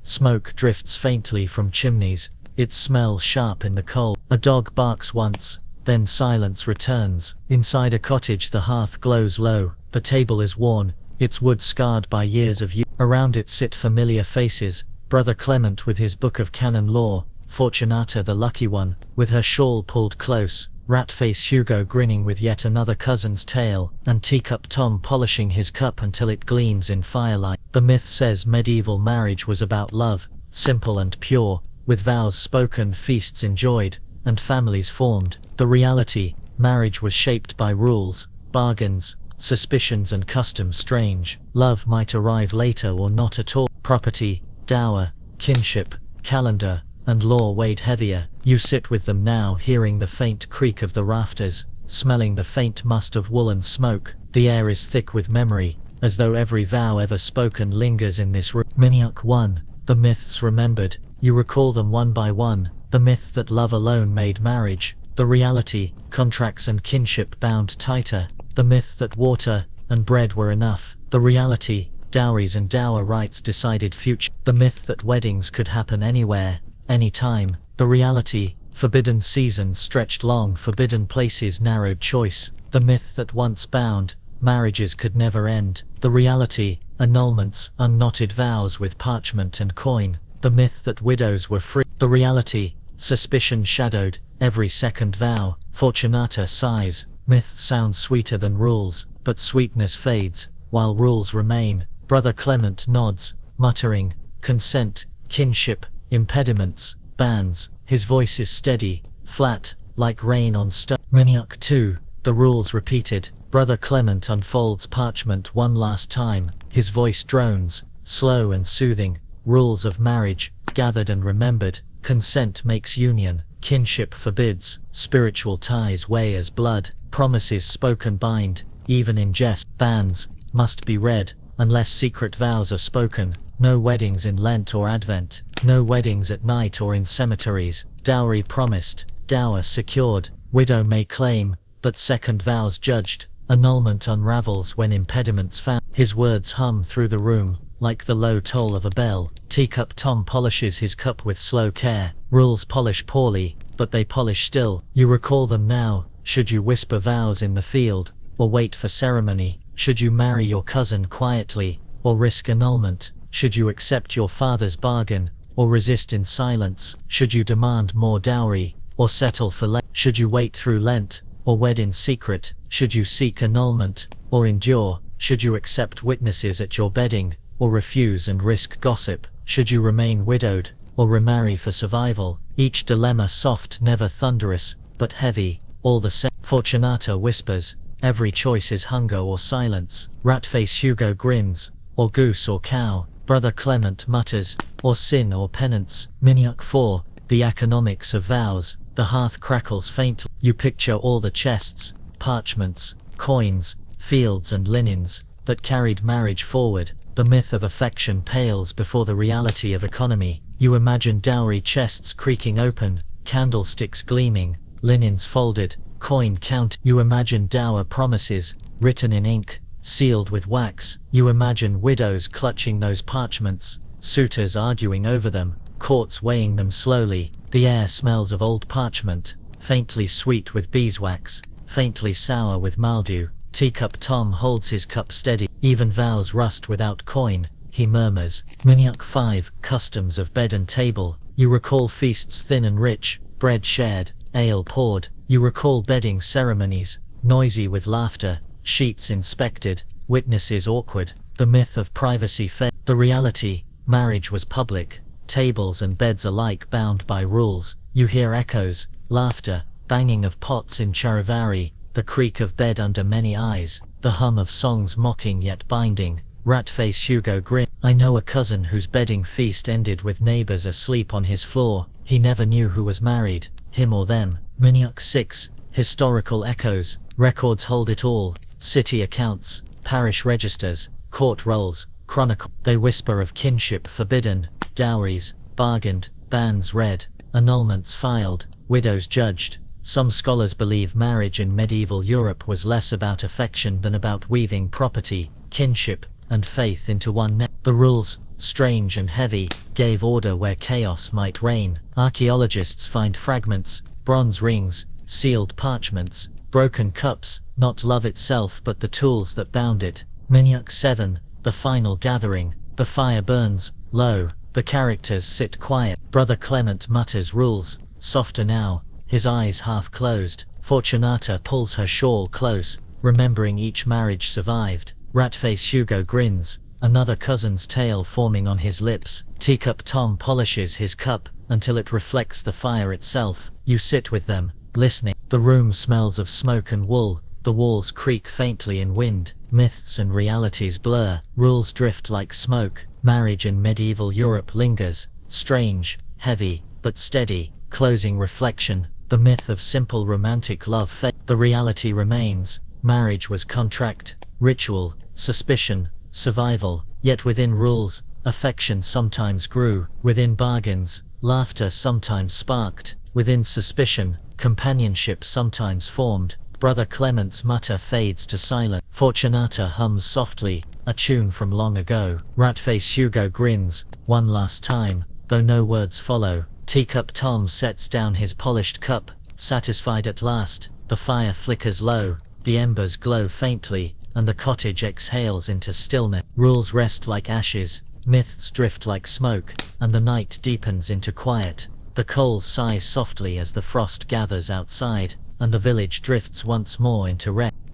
Speaker 2: Smoke drifts faintly from chimneys, its smell sharp in the cold. A dog barks once, then silence returns. Inside a cottage the hearth glows low, the table is worn, its wood scarred by years of use. Around it sit familiar faces, Brother Clement with his book of canon law, Fortunata the lucky one, with her shawl pulled close, Rat-face Hugo grinning with yet another cousin's tale, and Teacup Tom polishing his cup until it gleams in firelight. The myth says medieval marriage was about love, simple and pure, with vows spoken, feasts enjoyed, and families formed. The reality, marriage was shaped by rules, bargains, suspicions and customs strange. Love might arrive later or not at all. Property, dower, kinship, calendar, and law weighed heavier. You sit with them now, hearing the faint creak of the rafters, smelling the faint must of wool and smoke. The air is thick with memory, as though every vow ever spoken lingers in this room. Miniac 1. The myths remembered. You recall them one by one. The myth that love alone made marriage. The reality, contracts and kinship bound tighter. The myth that water and bread were enough. The reality, dowries and dower rights decided future. The myth that weddings could happen anywhere, anytime. The reality, forbidden seasons stretched long, forbidden places narrowed choice. The myth that once bound, marriages could never end. The reality, annulments, unknotted vows with parchment and coin. The myth that widows were free. The reality, suspicion shadowed every second vow. Fortunata sighs. Myth sounds sweeter than rules, but sweetness fades, while rules remain. Brother Clement nods, muttering, consent, kinship, impediments, bans. His voice is steady, flat, like rain on stone. Miniac 2. The rules repeated. Brother Clement unfolds parchment one last time. His voice drones, slow and soothing. Rules of marriage, gathered and remembered. Consent makes union. Kinship forbids. Spiritual ties weigh as blood. Promises spoken bind, even in jest. Bans must be read, unless secret vows are spoken. No weddings in Lent or Advent. No weddings at night or in cemeteries. Dowry promised, dower secured. Widow may claim, but second vows judged. Annulment unravels when impediments found. His words hum through the room, like the low toll of a bell. Teacup Tom polishes his cup with slow care. Rules polish poorly, but they polish still. You recall them now. Should you whisper vows in the field, or wait for ceremony? Should you marry your cousin quietly, or risk annulment? Should you accept your father's bargain, or resist in silence? Should you demand more dowry, or settle for less? Should you wait through Lent, or wed in secret? Should you seek annulment, or endure? Should you accept witnesses at your bedding, or refuse and risk gossip? Should you remain widowed, or remarry for survival? Each dilemma soft, never thunderous, but heavy, all the same. Fortunata whispers, every choice is hunger or silence. Ratface Hugo grins, or goose or cow. Brother Clement mutters, or sin or penance. Miniac 4. The economics of vows. The hearth crackles faintly. You picture all the chests, parchments, coins, fields and linens, that carried marriage forward. The myth of affection pales before the reality of economy. You imagine dowry chests creaking open, candlesticks gleaming, linens folded, coin count. You imagine dower promises, written in ink, sealed with wax. You imagine widows clutching those parchments, suitors arguing over them, courts weighing them slowly. The air smells of old parchment, faintly sweet with beeswax, faintly sour with mildew. Teacup Tom holds his cup steady. Even vows rust without coin, he murmurs. Miniac 5. Customs of bed and table. You recall feasts thin and rich, bread shared, ale poured. You recall bedding ceremonies, noisy with laughter, sheets inspected, witnesses awkward. The myth of privacy fed. The reality, marriage was public, tables and beds alike bound by rules. You hear echoes, laughter, banging of pots in charivari, the creak of bed under many eyes, the hum of songs mocking yet binding. Ratface Hugo grin. I know a cousin whose bedding feast ended with neighbors asleep on his floor. He never knew who was married, him or them. Miniac 6. Historical echoes. Records hold it all. City accounts, parish registers, court rolls, chronicle. They whisper of kinship forbidden, dowries bargained, bans read, annulments filed, widows judged. Some scholars believe marriage in medieval Europe was less about affection than about weaving property, kinship, and faith into one net. The rules, strange and heavy, gave order where chaos might reign. Archaeologists find fragments, bronze rings, sealed parchments, broken cups, not love itself but the tools that bound it. Miniac 7. The final gathering. The fire burns, low, the characters sit quiet. Brother Clement mutters rules, softer now, his eyes half closed. Fortunata pulls her shawl close, remembering each marriage survived. Ratface Hugo grins, another cousin's tale forming on his lips. Teacup Tom polishes his cup until it reflects the fire itself. You sit with them, listening. The room smells of smoke and wool. The walls creak faintly in wind. Myths and realities blur. Rules drift like smoke. Marriage in medieval Europe lingers. Strange, heavy, but steady. Closing reflection. The myth of simple romantic love fades. The reality remains. Marriage was contract, ritual, suspicion, survival. Yet within rules, affection sometimes grew. Within bargains, laughter sometimes sparked. Within suspicion, companionship sometimes formed. Brother Clement's mutter fades to silence. Fortunata hums softly, a tune from long ago. Ratface Hugo grins, one last time, though no words follow. Teacup Tom sets down his polished cup, satisfied at last. The fire flickers low, the embers glow faintly, and the cottage exhales into stillness. Rules rest like ashes, myths drift like smoke, and the night deepens into quiet. The coals sigh softly as the frost gathers outside, and the village drifts once more into rest.